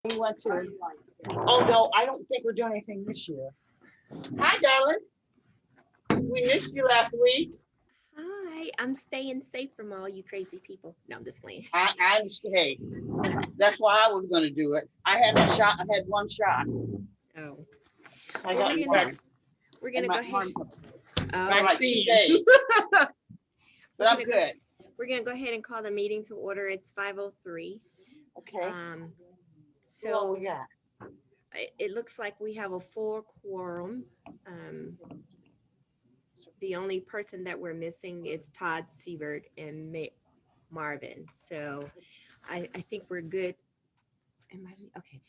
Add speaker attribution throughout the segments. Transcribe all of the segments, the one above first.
Speaker 1: We went to, oh no, I don't think we're doing anything this year. Hi, darling. We missed you last week.
Speaker 2: Hi, I'm staying safe from all you crazy people. No, I'm just playing.
Speaker 1: I hey, that's why I was gonna do it. I had a shot. I had one shot.
Speaker 2: Oh,
Speaker 1: I
Speaker 2: well,
Speaker 1: got one.
Speaker 2: we're
Speaker 1: And
Speaker 2: gonna
Speaker 1: my
Speaker 2: go ahead.
Speaker 1: arm
Speaker 2: Oh,
Speaker 1: for like 2 days, but I'm good.
Speaker 2: we're gonna go ahead and call the meeting to order. It's 5:03.
Speaker 1: Okay.
Speaker 2: Um,
Speaker 1: Well,
Speaker 2: so
Speaker 1: yeah.
Speaker 2: it looks like we have a full quorum. The only person that we're missing is Todd Siebert and Marvin. So I think we're good. Am I okay?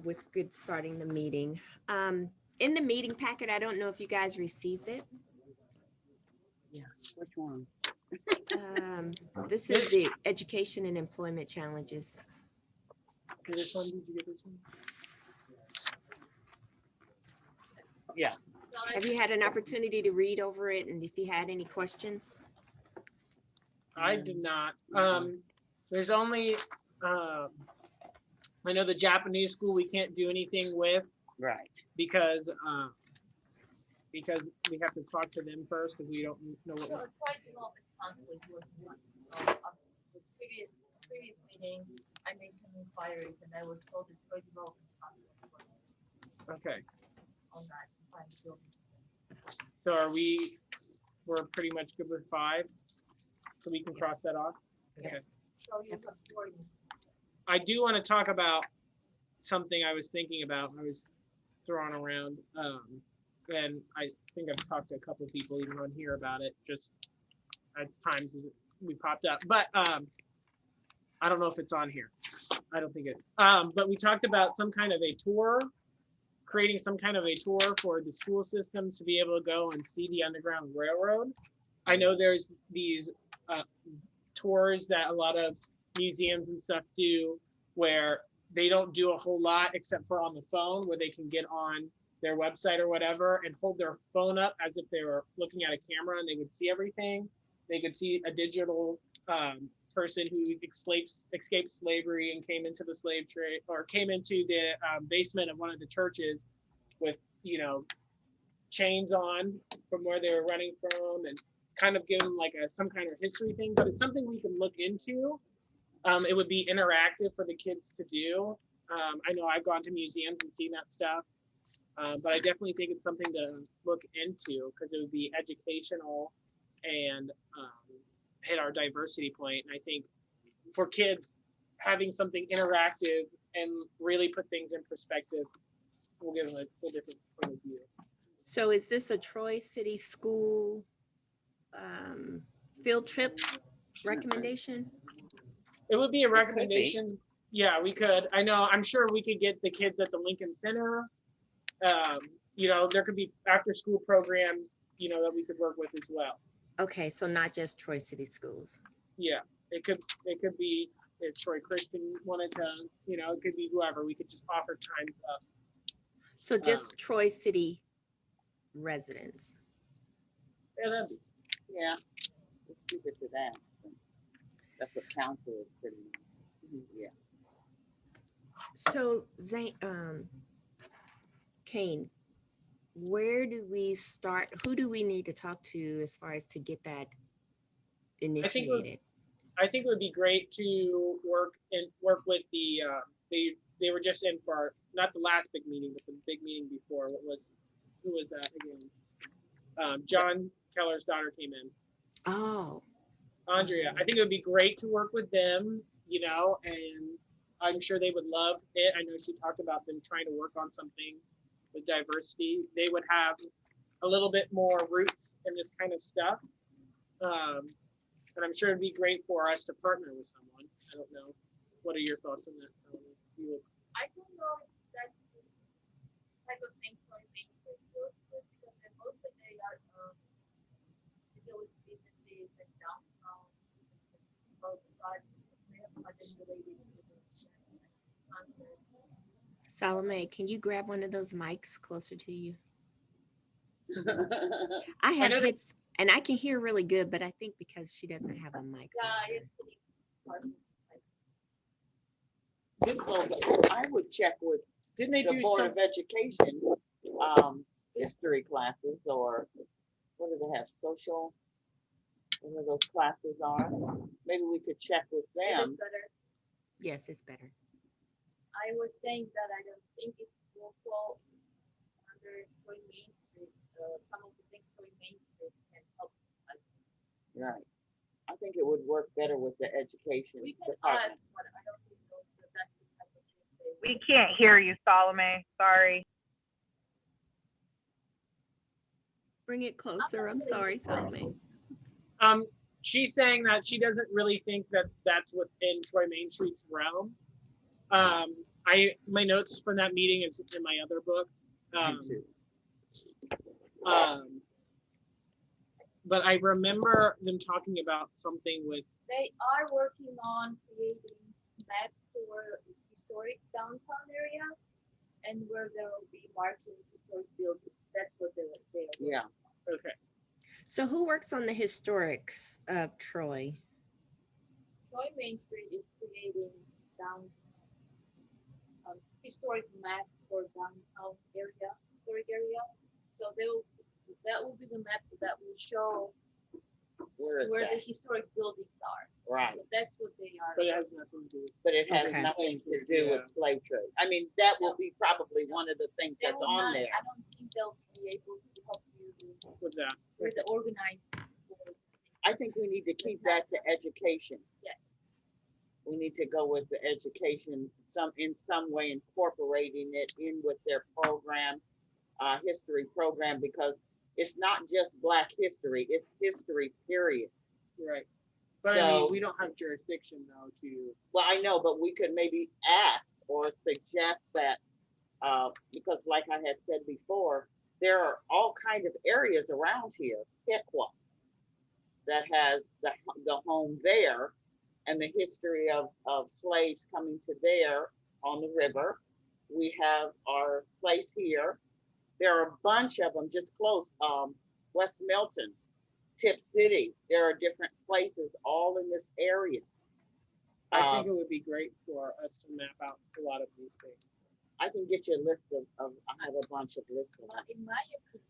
Speaker 2: With good starting the meeting. In the meeting packet, I don't know if you guys received it.
Speaker 1: Yeah. Which one?
Speaker 2: This is the education and employment challenges.
Speaker 1: This one? Did you get this one? Yeah.
Speaker 2: Have you had an opportunity to read over it, and if you had any questions?
Speaker 3: I did not. There's only I know the Japanese school we can't do anything with
Speaker 1: Right.
Speaker 3: because we have to talk to them first because we don't know what.
Speaker 4: So it's like development constantly working on. So the previous meeting, I made some inquiries and I was told it's for development constantly working
Speaker 3: Okay,
Speaker 4: on that. Find the building.
Speaker 3: so we're pretty much good with 5, so we can cross that off. Okay.
Speaker 4: So you have 40.
Speaker 3: I do want to talk about something I was thinking about. I was throwing around, and I think I've talked to a couple of people even on here about it. Just at times we popped up, but I don't know if it's on here. I don't think it. But we talked about some kind of a tour, creating some kind of a tour for the school systems to be able to go and see the Underground Railroad. I know there's these tours that a lot of museums and stuff do where they don't do a whole lot except for on the phone, where they can get on their website or whatever and hold their phone up as if they were looking at a camera and they would see everything. They could see a digital person who escaped slavery and came into the slave trade, or came into the basement of one of the churches with, chains on from where they were running from, and kind of give them like some kind of history thing. But it's something we can look into. It would be interactive for the kids to do. I know I've gone to museums and seen that stuff, but I definitely think it's something to look into because it would be educational and hit our diversity point. And I think for kids, having something interactive and really put things in perspective will give them a whole different point of view.
Speaker 2: So is this a Troy City School field trip recommendation?
Speaker 3: It would be a recommendation. Yeah, we could. I know. I'm sure we could get the kids at the Lincoln Center. There could be after school programs, that we could work with as well.
Speaker 2: Okay, so not just Troy City Schools.
Speaker 3: Yeah, it could be if Troy Christian wanted to, it could be whoever. We could just offer times up.
Speaker 2: So just Troy City residents.
Speaker 3: Yeah, that'd be.
Speaker 1: Yeah. Let's keep it to that. That's what council is pretty much. Yeah.
Speaker 2: So Kane, where do we start? Who do we need to talk to as far as to get that initiated?
Speaker 3: I think it would be great to work with the they were just in for not the last big meeting, but the big meeting before. Who was that again? John Keller's daughter came in.
Speaker 2: Oh.
Speaker 3: Andrea. I think it would be great to work with them, and I'm sure they would love it. I know she talked about them trying to work on something with diversity. They would have a little bit more roots in this kind of stuff. And I'm sure it'd be great for us to partner with someone. I don't know. What are your thoughts on that?
Speaker 4: I don't know if that's the type of thing for me because mostly they are to deal with businesses and downtown. Both sides have nothing related to the concept.
Speaker 2: Salome, can you grab one of those mics closer to you? I have hits and I can hear really good, but I think because she doesn't have a mic.
Speaker 4: Yeah, it's
Speaker 1: So I would check with
Speaker 3: Didn't they
Speaker 1: the
Speaker 3: do
Speaker 1: Board
Speaker 3: some?
Speaker 1: of Education, history classes, or what do they have, social? Whatever those classes are, maybe we could check with
Speaker 4: It is
Speaker 1: them.
Speaker 4: better.
Speaker 2: Yes, it's better.
Speaker 4: I was saying that I don't think it will fall under Troy Main Street. Some of the things Troy Main Street can help us.
Speaker 1: Right. I think it would work better with the education
Speaker 4: We can ask,
Speaker 1: department.
Speaker 4: but I don't think those, that's the type of thing they
Speaker 5: We can't hear you, Salome. Sorry.
Speaker 2: Bring it closer. I'm sorry, Salome.
Speaker 3: She's saying that she doesn't really think that that's within Troy Main Street's realm. My notes from that meeting is in my other book.
Speaker 1: Me too.
Speaker 3: But I remember them talking about something with,
Speaker 4: They are working on creating maps for historic downtown area and where there will be marking historic buildings. That's what they're working
Speaker 1: Yeah,
Speaker 3: okay,
Speaker 2: So who works on the historics of Troy?
Speaker 4: Troy Main Street is creating down historic map for downtown area, historic area. So that will be the map that will show
Speaker 1: where it's
Speaker 4: where the
Speaker 1: at,
Speaker 4: historic buildings are.
Speaker 1: right,
Speaker 4: So that's what they are.
Speaker 3: but it has nothing to do with.
Speaker 1: but it has
Speaker 2: Okay.
Speaker 1: nothing to do with slave trade. I mean, that will be probably one of the things
Speaker 4: They
Speaker 1: that's
Speaker 4: will
Speaker 1: on
Speaker 4: not-
Speaker 1: there.
Speaker 4: I don't think they'll be able to help you
Speaker 3: With that.
Speaker 4: with the organized force.
Speaker 1: I think we need to keep that to education.
Speaker 4: Yes.
Speaker 1: We need to go with the education, in some way incorporating it in with their program, history program, because it's not just Black history, it's history, period.
Speaker 3: Right. But I mean,
Speaker 1: So-
Speaker 3: we don't have jurisdiction though to,
Speaker 1: Well, I know, but we could maybe ask or suggest that, because like I had said before, there are all kinds of areas around here, Piqua, that has the home there and the history of slaves coming to there on the river. We have our place here. There are a bunch of them just close, West Milton, Tip City. There are different places all in this area.
Speaker 3: I think it would be great for us to map out a lot of these things.
Speaker 1: I can get you a list of I have a bunch of lists of them.
Speaker 4: In my opinion,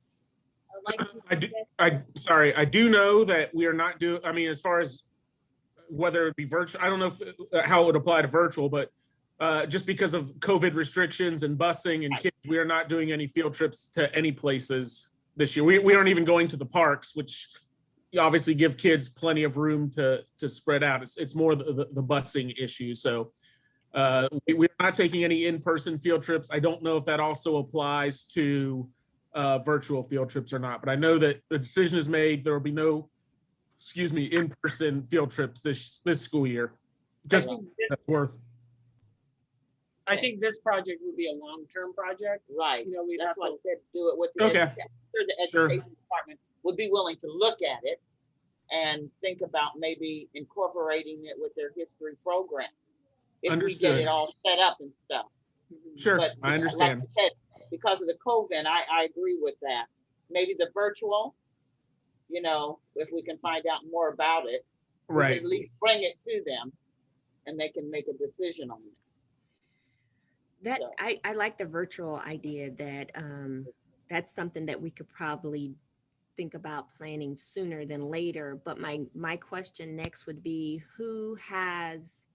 Speaker 4: like to
Speaker 6: I do-
Speaker 4: suggest-
Speaker 6: Sorry, I do know that we are not doing, I mean, as far as whether it be virtual, I don't know how it would apply to virtual, but just because of COVID restrictions and busing and kids, we are not doing any field trips to any places this year. We aren't even going to the parks, which obviously give kids plenty of room to spread out. It's more the busing issue. So we're not taking any in-person field trips. I don't know if that also applies to virtual field trips or not, but I know that the decision is made. There will be no, in-person field trips this school year. Just that's worth.
Speaker 3: I think this project would be a long-term project.
Speaker 1: Right,
Speaker 3: You know, we'd
Speaker 1: that's
Speaker 3: have
Speaker 1: why I
Speaker 3: to-
Speaker 1: said do it with the
Speaker 6: Okay.
Speaker 1: education. The
Speaker 6: Sure.
Speaker 1: education department would be willing to look at it and think about maybe incorporating it with their history program. If we get
Speaker 6: Understood.
Speaker 1: it all set up and stuff.
Speaker 6: Sure,
Speaker 1: But
Speaker 6: I understand.
Speaker 1: Like I said, because of the COVID, I agree with that. Maybe the virtual, if we can find out more about it. we can
Speaker 6: Right.
Speaker 1: At least bring it to them and they can make a decision on it.
Speaker 2: That
Speaker 1: So-
Speaker 2: I like the virtual idea that that's something that we could probably think about planning sooner than later. But my question next would be, who has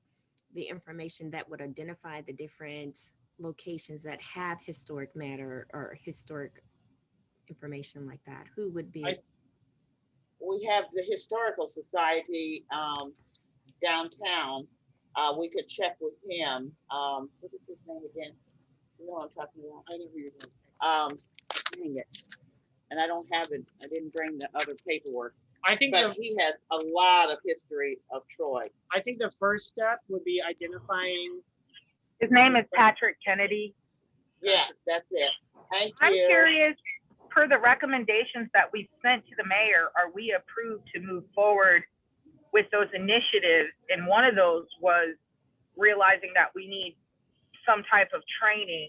Speaker 2: the information that would identify the different locations that have historic matter or historic information like that? Who would be?
Speaker 1: We have the Historical Society downtown. We could check with him. What is his name again? You know what I'm talking about?
Speaker 3: I know who you're talking.
Speaker 1: Dang it. And I don't have it. I didn't bring the other paperwork,
Speaker 3: I think
Speaker 1: but he has a lot of history of Troy.
Speaker 3: the first step would be identifying.
Speaker 5: His name is Patrick Kennedy.
Speaker 1: Yeah, that's it. Thank
Speaker 5: I'm
Speaker 1: you.
Speaker 5: curious, per the recommendations that we sent to the mayor, are we approved to move forward with those initiatives? And one of those was realizing that we need some type of training.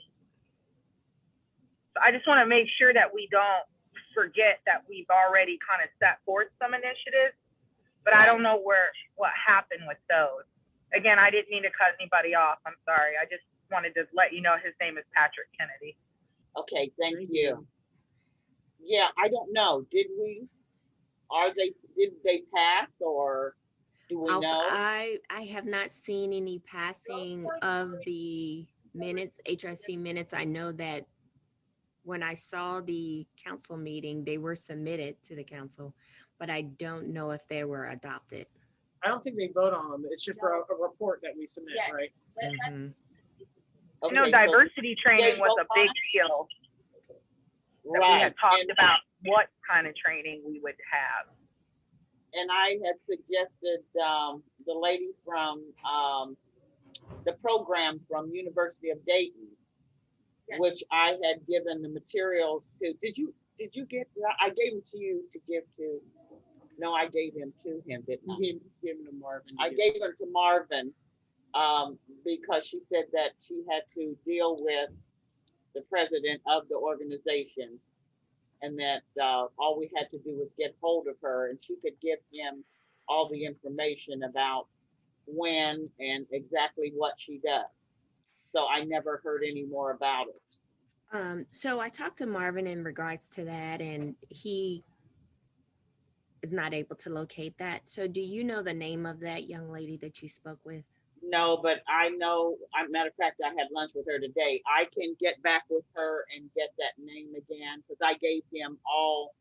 Speaker 5: So I just want to make sure that we don't forget that we've already kind of set forth some initiatives, but I don't know what happened with those. Again, I didn't mean to cut anybody off. I'm sorry. I just wanted to let you know his name is Patrick Kennedy.
Speaker 1: Okay, thank you. Yeah, I don't know. Did they pass, or do we know?
Speaker 2: I have not seen any passing of the minutes, HRC minutes. I know that when I saw the council meeting, they were submitted to the council, but I don't know if they were adopted.
Speaker 3: I don't think they vote on them. It's just for a report that we submit,
Speaker 4: Yes.
Speaker 3: right?
Speaker 2: Mhm.
Speaker 5: You know,
Speaker 1: Okay, so-
Speaker 5: diversity training was a big deal. That we
Speaker 1: Right,
Speaker 5: had talked
Speaker 1: and-
Speaker 5: about what kind of training we would have.
Speaker 1: and I had suggested the lady from the program from University of Dayton,
Speaker 4: Yes.
Speaker 1: which I had given the materials to. Did you get? I gave them to you to give to. No, I gave them to him, didn't I?
Speaker 3: You gave them to Marvin.
Speaker 1: I gave them to Marvin because she said that she had to deal with the president of the organization, and that all we had to do was get hold of her, and she could give him all the information about when and exactly what she does. So I never heard any more about it.
Speaker 2: So I talked to Marvin in regards to that, and he is not able to locate that. So do you know the name of that young lady that you spoke with?
Speaker 1: No, but I know, matter of fact, I had lunch with her today. I can get back with her and get that name again, because I gave him all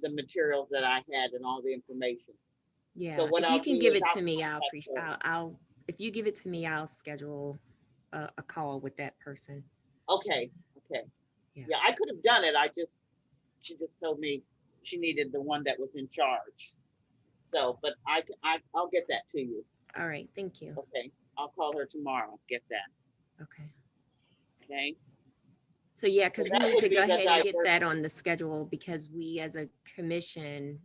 Speaker 1: the materials that I had and all the information.
Speaker 2: Yeah,
Speaker 1: what
Speaker 2: if you
Speaker 1: I'll
Speaker 2: can
Speaker 1: do
Speaker 2: give
Speaker 1: is
Speaker 2: it
Speaker 1: I'll
Speaker 2: to me, I'll
Speaker 1: contact
Speaker 2: appreciate.
Speaker 1: her.
Speaker 2: I'll if you give it to me, I'll schedule a call with that person.
Speaker 1: Okay, okay.
Speaker 2: Yeah.
Speaker 1: Yeah, I could have done it. She just told me she needed the one that was in charge. So, but I'll get that to you.
Speaker 2: All right, thank you.
Speaker 1: Okay, I'll call her tomorrow, get that,
Speaker 2: Okay.
Speaker 1: okay?
Speaker 2: So yeah, because we
Speaker 1: that
Speaker 2: need
Speaker 1: would
Speaker 2: to
Speaker 1: be
Speaker 2: go
Speaker 1: the
Speaker 2: ahead and get
Speaker 1: diversity.
Speaker 2: that on the schedule, because we as a commission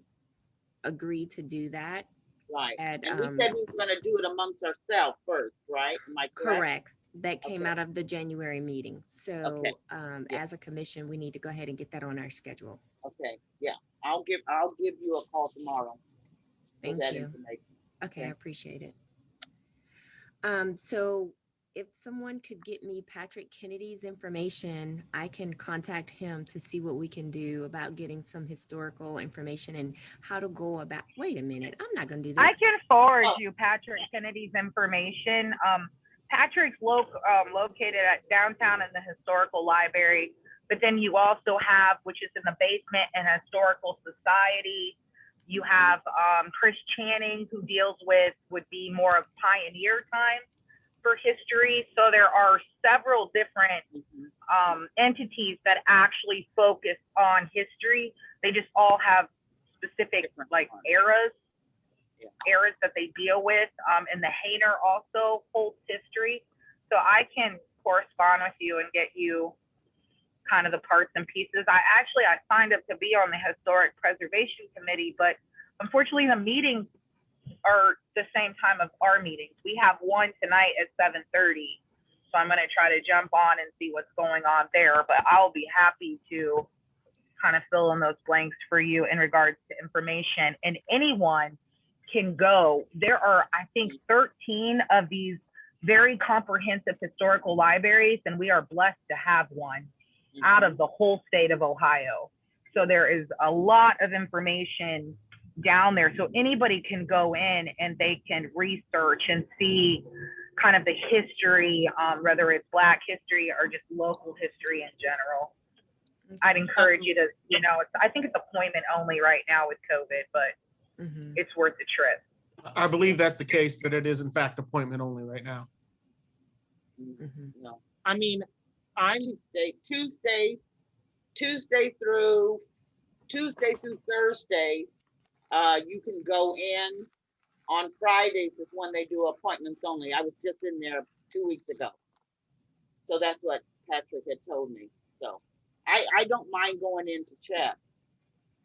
Speaker 2: agreed to do that.
Speaker 1: Right,
Speaker 2: At,
Speaker 1: and we said we were gonna do it amongst ourselves first, right? Am I correct?
Speaker 2: Correct. That came
Speaker 1: Okay.
Speaker 2: out of the January meeting. So
Speaker 1: Okay. Yeah.
Speaker 2: as a commission, we need to go ahead and get that on our schedule.
Speaker 1: Okay, yeah, I'll give you a call tomorrow with
Speaker 2: Thank
Speaker 1: that
Speaker 2: you.
Speaker 1: information.
Speaker 2: Okay, I
Speaker 1: Okay.
Speaker 2: appreciate it. So if someone could get me Patrick Kennedy's information, I can contact him to see what we can do about getting some historical information and how to go about. Wait a minute, I'm not gonna do this.
Speaker 5: I can forward
Speaker 1: Oh.
Speaker 5: you Patrick Kennedy's information. Patrick's located at downtown in the historical library, but then you also have, which is in the basement, an historical society. You have Chris Channing, who would be more of pioneer time for history. So there are several different
Speaker 1: Mhm.
Speaker 5: entities that actually focus on history. They just all have specific
Speaker 1: Different
Speaker 5: like
Speaker 1: ones.
Speaker 5: eras
Speaker 1: Yeah.
Speaker 5: eras that they deal with. And the Hainer also holds history. So I can correspond with you and get you kind of the parts and pieces. I signed up to be on the Historic Preservation Committee, but unfortunately the meetings are the same time of our meetings. We have one tonight at 7:30. So I'm going to try to jump on and see what's going on there, but I'll be happy to kind of fill in those blanks for you in regards to information. And anyone can go. There are, I think, 13 of these very comprehensive historical libraries, and we are blessed to have one out of the whole state of Ohio. So there is a lot of information down there. So anybody can go in and they can research and see kind of the history, whether it's Black history or just local history in general. I'd encourage you to, I think it's appointment only right now with COVID, but it's worth the trip.
Speaker 6: I believe that's the case, that it is in fact appointment only right now.
Speaker 1: No,
Speaker 3: I mean, I'm
Speaker 1: Tuesday through Thursday, you can go in. On Fridays is when they do appointments only. I was just in there 2 weeks ago. So that's what Patrick had told me. So I don't mind going in to check.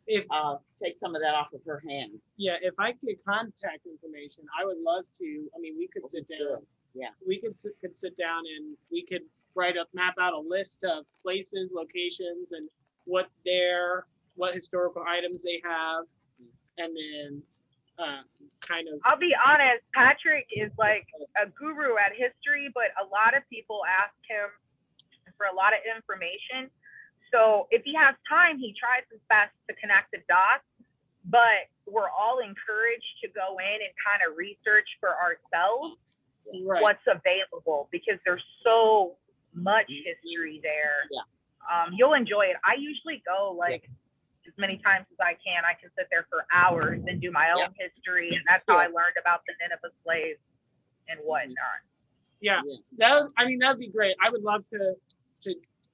Speaker 3: if
Speaker 1: Take some of that off of her hands.
Speaker 3: yeah, if I could contact information, I would love to. I mean, we could sit down.
Speaker 1: Yeah.
Speaker 3: We could sit down and we could map out a list of places, locations, and what's there, what historical items they have, and then kind of.
Speaker 5: I'll be honest, Patrick is like a guru at history, but a lot of people ask him for a lot of information. So if he has time, he tries his best to connect the dots, but we're all encouraged to go in and kind of research for ourselves
Speaker 3: Right.
Speaker 5: what's available, because there's so much history there.
Speaker 1: Yeah.
Speaker 5: You'll enjoy it. I usually go like as many times as I can. I can sit there for hours and do my own history, and that's how I learned about the Nineveh slaves and whatnot.
Speaker 3: Yeah, that'd be great. I would love to.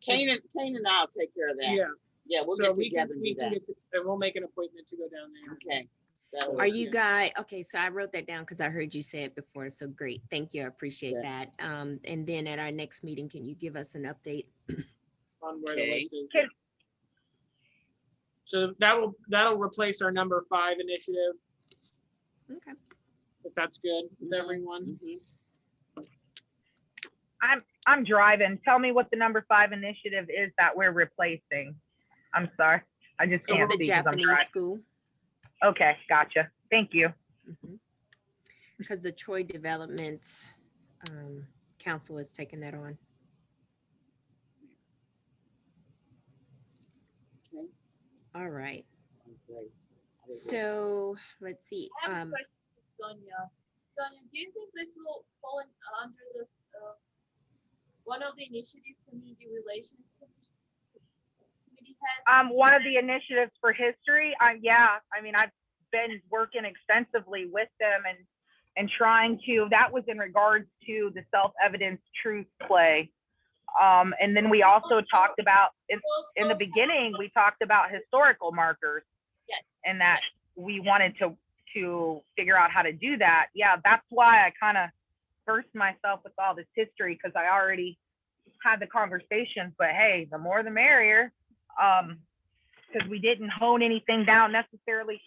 Speaker 1: Kane and I'll take care of that.
Speaker 3: Yeah.
Speaker 1: Yeah, we'll
Speaker 3: So
Speaker 1: get
Speaker 3: we
Speaker 1: together
Speaker 3: can
Speaker 1: and do that.
Speaker 3: get and we'll make an appointment to go down there.
Speaker 1: Okay. That'll
Speaker 2: Are
Speaker 1: work.
Speaker 2: you guys, okay, so I wrote that down because I heard you say it before, so great, thank you, I appreciate
Speaker 1: Yeah.
Speaker 2: that. And then at our next meeting, can you give us an update?
Speaker 3: On where the
Speaker 1: Okay.
Speaker 3: list is.
Speaker 5: Can-
Speaker 3: So that'll replace our number 5 initiative,
Speaker 2: Okay.
Speaker 3: if that's good with everyone.
Speaker 1: Mhm.
Speaker 5: I'm driving. Tell me what the number 5 initiative is that we're replacing. I'm sorry. I just
Speaker 2: It's
Speaker 5: can't
Speaker 2: the
Speaker 5: see because I'm
Speaker 2: Japanese
Speaker 5: driving.
Speaker 2: school.
Speaker 5: Okay, gotcha. Thank you.
Speaker 2: Because the Troy Development Council has taken that on.
Speaker 1: Okay.
Speaker 2: All right,
Speaker 1: Okay.
Speaker 2: so let's see.
Speaker 4: I have a question for Sonia. Sonia, do you think this will fall under this one of the initiatives community relations committee has?
Speaker 5: One of the initiatives for history. Yeah, I mean, I've been working extensively with them and trying to. That was in regards to the self-evidence truth play. And then we also talked about in the beginning, we talked about historical markers.
Speaker 4: Yes.
Speaker 5: And that we wanted to figure out how to do that. Yeah, that's why I kind of versed myself with all this history, because I already had the conversations, but hey, the more the merrier. Because we didn't hone anything down necessarily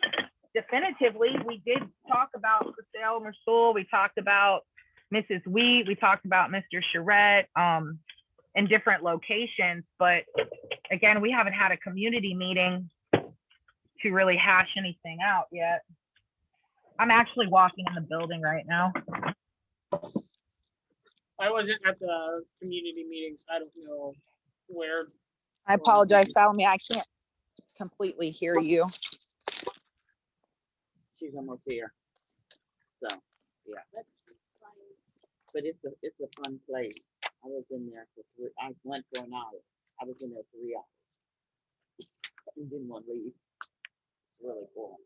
Speaker 5: definitively. We did talk about Chriselle Mersul, we talked about Mrs. Wheat, we talked about Mr. Charette, in different locations, but again, we haven't had a community meeting to really hash anything out yet. I'm actually walking in the building right now.
Speaker 3: I wasn't at the community meetings. I don't know where.
Speaker 7: I apologize, Salome. I can't completely hear you.
Speaker 1: She's almost here. So, yeah. But it's a fun place. I was in there I went for an hour. I was in there 3 hours. And didn't want to leave. It's really cool.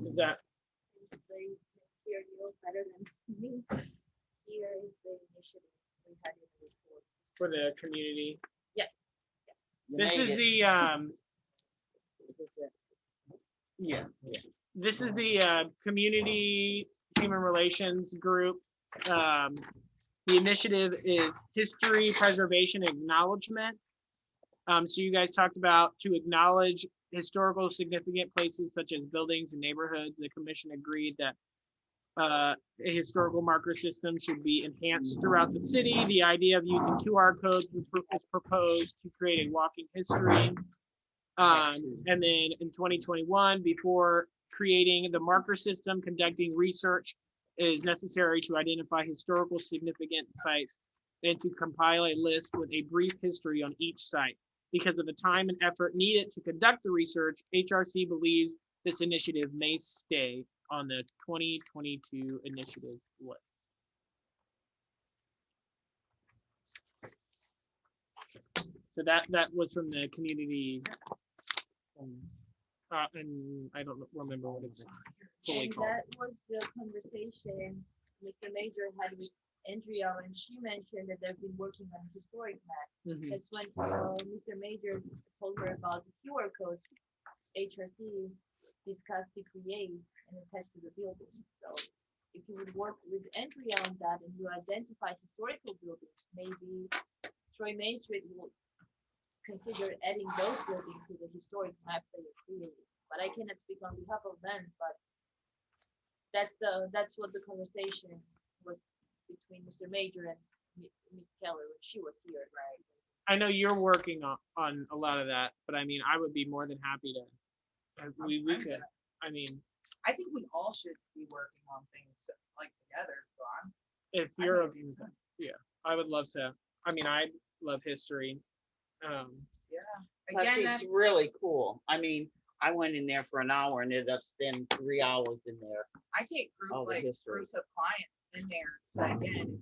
Speaker 3: Is that
Speaker 4: They hear you better than me. Here is the initiative we had in the report.
Speaker 3: for the community?
Speaker 4: Yes.
Speaker 1: You
Speaker 3: This
Speaker 1: made
Speaker 3: is
Speaker 1: it.
Speaker 3: the yeah. This is the community human relations group. The initiative is history preservation acknowledgement. So you guys talked about to acknowledge historical significant places such as buildings and neighborhoods. The commission agreed that a historical marker system should be enhanced throughout the city. The idea of using QR codes was proposed to create a walking history. And then in 2021, before creating the marker system, conducting research is necessary to identify historical significant sites and to compile a list with a brief history on each site. Because of the time and effort needed to conduct the research, HRC believes this initiative may stay on the 2022 initiative list. So that was from the community, and I don't remember what it's fully
Speaker 4: And
Speaker 3: called.
Speaker 4: that was the conversation Mr. Major had with Andrea, and she mentioned that they've been working on historic map.
Speaker 3: Mhm.
Speaker 4: That's when Mr. Major told her about the QR code HRC discussed to create and attach to the building. So if you would work with Andrea on that and you identify historical buildings, maybe Troy Main Street will consider adding those buildings to the historic map for the community. But I cannot speak on behalf of them, but that's what the conversation was between Mr. Major and Ms. Keller when she was here, right?
Speaker 3: I know you're working on a lot of that, but I mean, I would be more than happy to. We could. I mean,
Speaker 8: I think we all should be working on things like together, so
Speaker 3: if
Speaker 8: I
Speaker 3: you're,
Speaker 8: think it's-
Speaker 3: yeah, I would love to. I mean, I love history.
Speaker 8: yeah.
Speaker 1: Plus,
Speaker 8: Again,
Speaker 1: it's
Speaker 8: that's
Speaker 1: really cool. I mean, I went in there for an hour and ended up spending 3 hours in there.
Speaker 8: I take
Speaker 1: all the history.
Speaker 8: groups of clients in there. So again,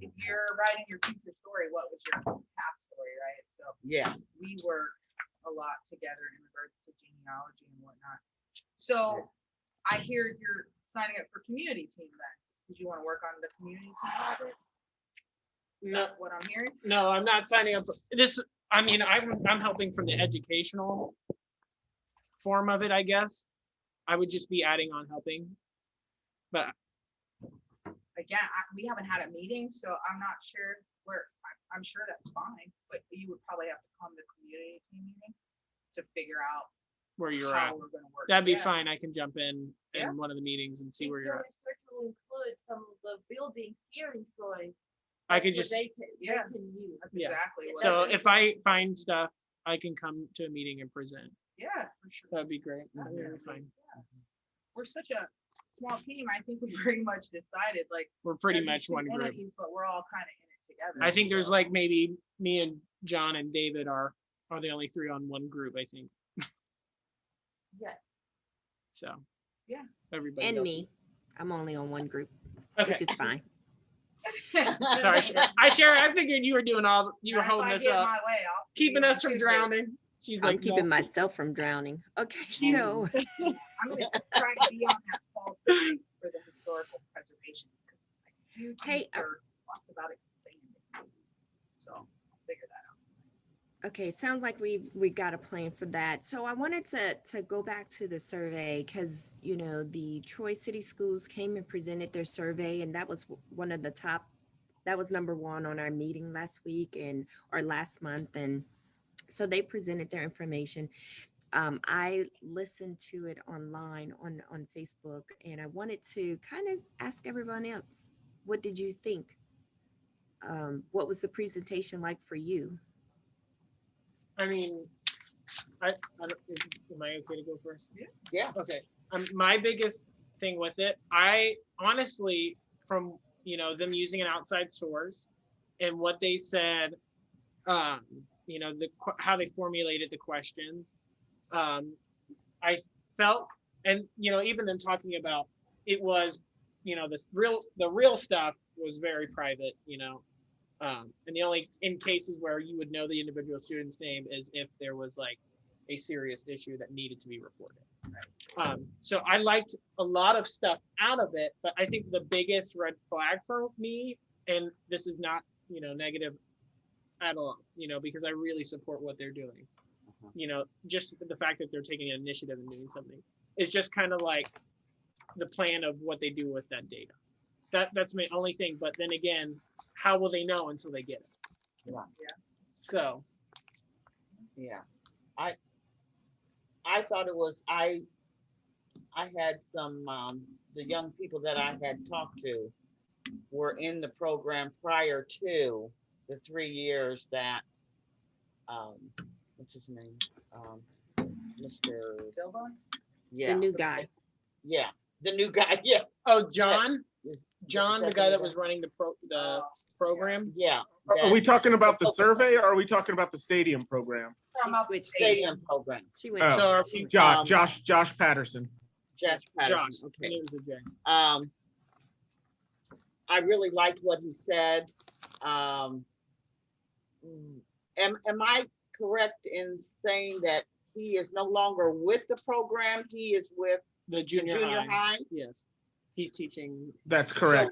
Speaker 8: if you're writing your future story, what was your past story, right? So
Speaker 1: Yeah,
Speaker 8: we work a lot together in regards to genealogy and whatnot. So I hear you're signing up for community team then. Did you want to work on the community team project? Is
Speaker 3: No,
Speaker 8: that what I'm hearing?
Speaker 3: no, I'm not signing up for this. I mean, I'm helping from the educational form of it, I guess. I would just be adding on helping. But
Speaker 8: Again, we haven't had a meeting, so I'm not sure where, I'm sure that's fine, but you would probably have to come to community team meeting to figure out
Speaker 3: where you're at,
Speaker 8: how we're gonna work.
Speaker 3: that'd be
Speaker 8: Yeah.
Speaker 3: fine. I can jump in
Speaker 8: Yeah.
Speaker 3: one of the meetings and see
Speaker 4: If
Speaker 3: where
Speaker 4: the
Speaker 3: you're at.
Speaker 4: research will include some of the buildings here in Troy.
Speaker 3: I could
Speaker 4: that's
Speaker 3: just,
Speaker 4: what they
Speaker 8: Yeah.
Speaker 4: can use.
Speaker 8: That's
Speaker 3: Yeah.
Speaker 8: exactly what.
Speaker 3: so if I find stuff, I can come to a meeting and present.
Speaker 8: Yeah, for sure.
Speaker 3: That'd be great.
Speaker 8: That'd
Speaker 3: That'd
Speaker 8: be
Speaker 3: be fine.
Speaker 8: We're such a small team. I think we pretty much decided like.
Speaker 3: We're pretty
Speaker 8: there's
Speaker 3: much
Speaker 8: two
Speaker 3: one group.
Speaker 8: entities, But we're all kind of in it together.
Speaker 3: I think there's
Speaker 8: so.
Speaker 3: like maybe me and John and David are the only three on one group, I think.
Speaker 4: Yes.
Speaker 3: So.
Speaker 8: Yeah.
Speaker 3: Everybody
Speaker 2: And
Speaker 3: else
Speaker 2: me. I'm only on one group,
Speaker 3: Okay.
Speaker 2: which is fine.
Speaker 3: Sorry, Sharon. I figured you were doing you were
Speaker 8: If
Speaker 3: holding
Speaker 8: I
Speaker 3: us
Speaker 8: get
Speaker 3: up,
Speaker 8: my way, I'll see
Speaker 3: keeping
Speaker 8: you
Speaker 3: us
Speaker 8: on
Speaker 3: from
Speaker 8: Tuesdays.
Speaker 3: drowning. She's
Speaker 2: I'm
Speaker 3: like,
Speaker 2: keeping
Speaker 3: no.
Speaker 2: myself from drowning. Okay, so
Speaker 8: I'm gonna try to be on that call tonight for the historical preservation. Because I do
Speaker 2: Hey,
Speaker 8: think there are lots about expanding. So I'll figure that out.
Speaker 2: okay, it sounds like we got a plan for that. So I wanted to go back to the survey because the Troy City Schools came and presented their survey, and that was one of the top. That was number one on our meeting last week or last month, and so they presented their information. I listened to it online on Facebook, and I wanted to kind of ask everyone else, what did you think? What was the presentation like for you?
Speaker 3: I mean, I don't, am I okay to go first?
Speaker 1: yeah.
Speaker 3: Okay. My biggest thing with it, I honestly, from them using an outside source and what they said, how they formulated the questions, I felt, and even them talking about it was, the real stuff was very private, and the only in cases where you would know the individual student's name is if there was like a serious issue that needed to be reported. So I liked a lot of stuff out of it, but I think the biggest red flag for me, and this is not, negative at all, because I really support what they're doing. Just the fact that they're taking an initiative and doing something is just kind of like the plan of what they do with that data. That's my only thing. But then again, how will they know until they get it?
Speaker 1: Yeah.
Speaker 3: So.
Speaker 1: Yeah, I thought it was, I had some, the young people that I had talked to were in the program prior to the 3 years that, what's his name? Mr.
Speaker 8: Billbone?
Speaker 1: Yeah.
Speaker 2: The new guy.
Speaker 1: Yeah, the new guy, yeah.
Speaker 3: Oh, John,
Speaker 1: Is-
Speaker 3: John, the guy that was running the program.
Speaker 1: Yeah.
Speaker 6: Are we talking about the survey or are we talking about the stadium program?
Speaker 2: She switched
Speaker 1: Stadium
Speaker 2: teams.
Speaker 1: program,
Speaker 2: She went.
Speaker 6: Oh.
Speaker 3: So are
Speaker 2: she
Speaker 3: we-
Speaker 2: went-
Speaker 6: Josh Patterson.
Speaker 1: Jeff
Speaker 3: Josh,
Speaker 1: Patterson,
Speaker 3: and
Speaker 1: okay.
Speaker 3: it was a J.
Speaker 1: I really liked what he said. Am I correct in saying that he is no longer with the program? He is with
Speaker 3: The
Speaker 1: the
Speaker 3: junior high.
Speaker 1: high?
Speaker 3: Yes, he's teaching.
Speaker 6: That's correct.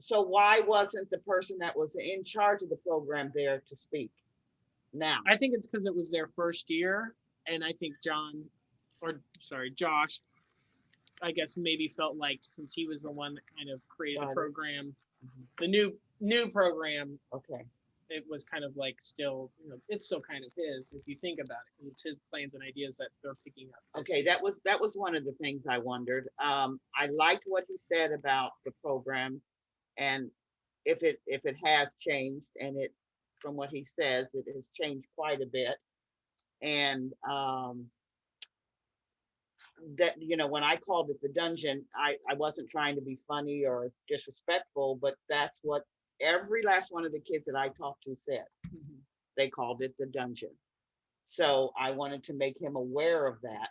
Speaker 1: So why wasn't the person that was in charge of the program there to speak now?
Speaker 3: I think it's because it was their first year, and I think Josh, I guess maybe felt like since he was the one that kind of created the
Speaker 1: Started.
Speaker 3: program, the new program,
Speaker 1: Okay,
Speaker 3: it was kind of like still, you know, it's still kind of his if you think about it, because it's his plans and ideas that they're picking up. this
Speaker 1: Okay,
Speaker 3: year.
Speaker 1: that was one of the things I wondered. I liked what he said about the program, and if it has changed, and it from what he says, it has changed quite a bit. And that when I called it the dungeon, I wasn't trying to be funny or disrespectful, but that's what every last one of the kids that I talked to said.
Speaker 3: Mhm.
Speaker 1: They called it the dungeon. So I wanted to make him aware of that,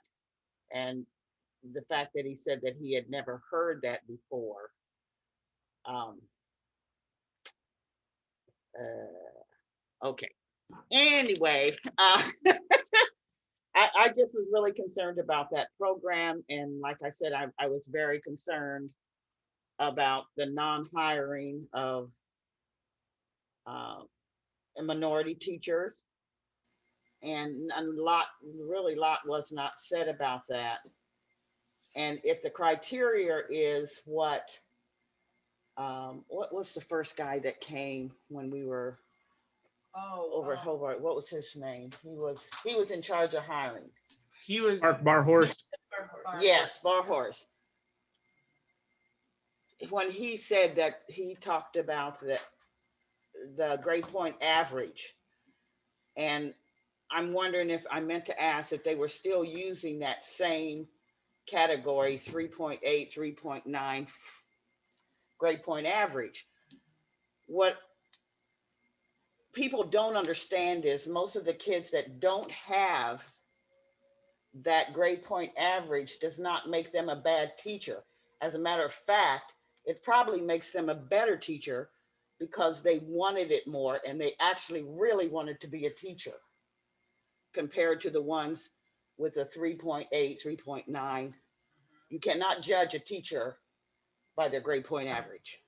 Speaker 1: and the fact that he said that he had never heard that before. Um, okay. Anyway, I just was really concerned about that program, and like I said, I was very concerned about the non-hiring of uh, minority teachers, and really lot was not said about that. And if the criteria is what was the first guy that came when we were over at Hobart? What was his name? He was in charge of hiring.
Speaker 3: He was
Speaker 6: Mark Barhorst.
Speaker 1: Yes, Barhorse. When he said that, he talked about the grade point average, and I'm wondering if I meant to ask if they were still using that same category 3.8, 3.9 grade point average. What people don't understand is most of the kids that don't have that grade point average does not make them a bad teacher. As a matter of fact, it probably makes them a better teacher because they wanted it more and they actually really wanted to be a teacher compared to the ones with a 3.8, 3.9. You cannot judge a teacher by their grade point average.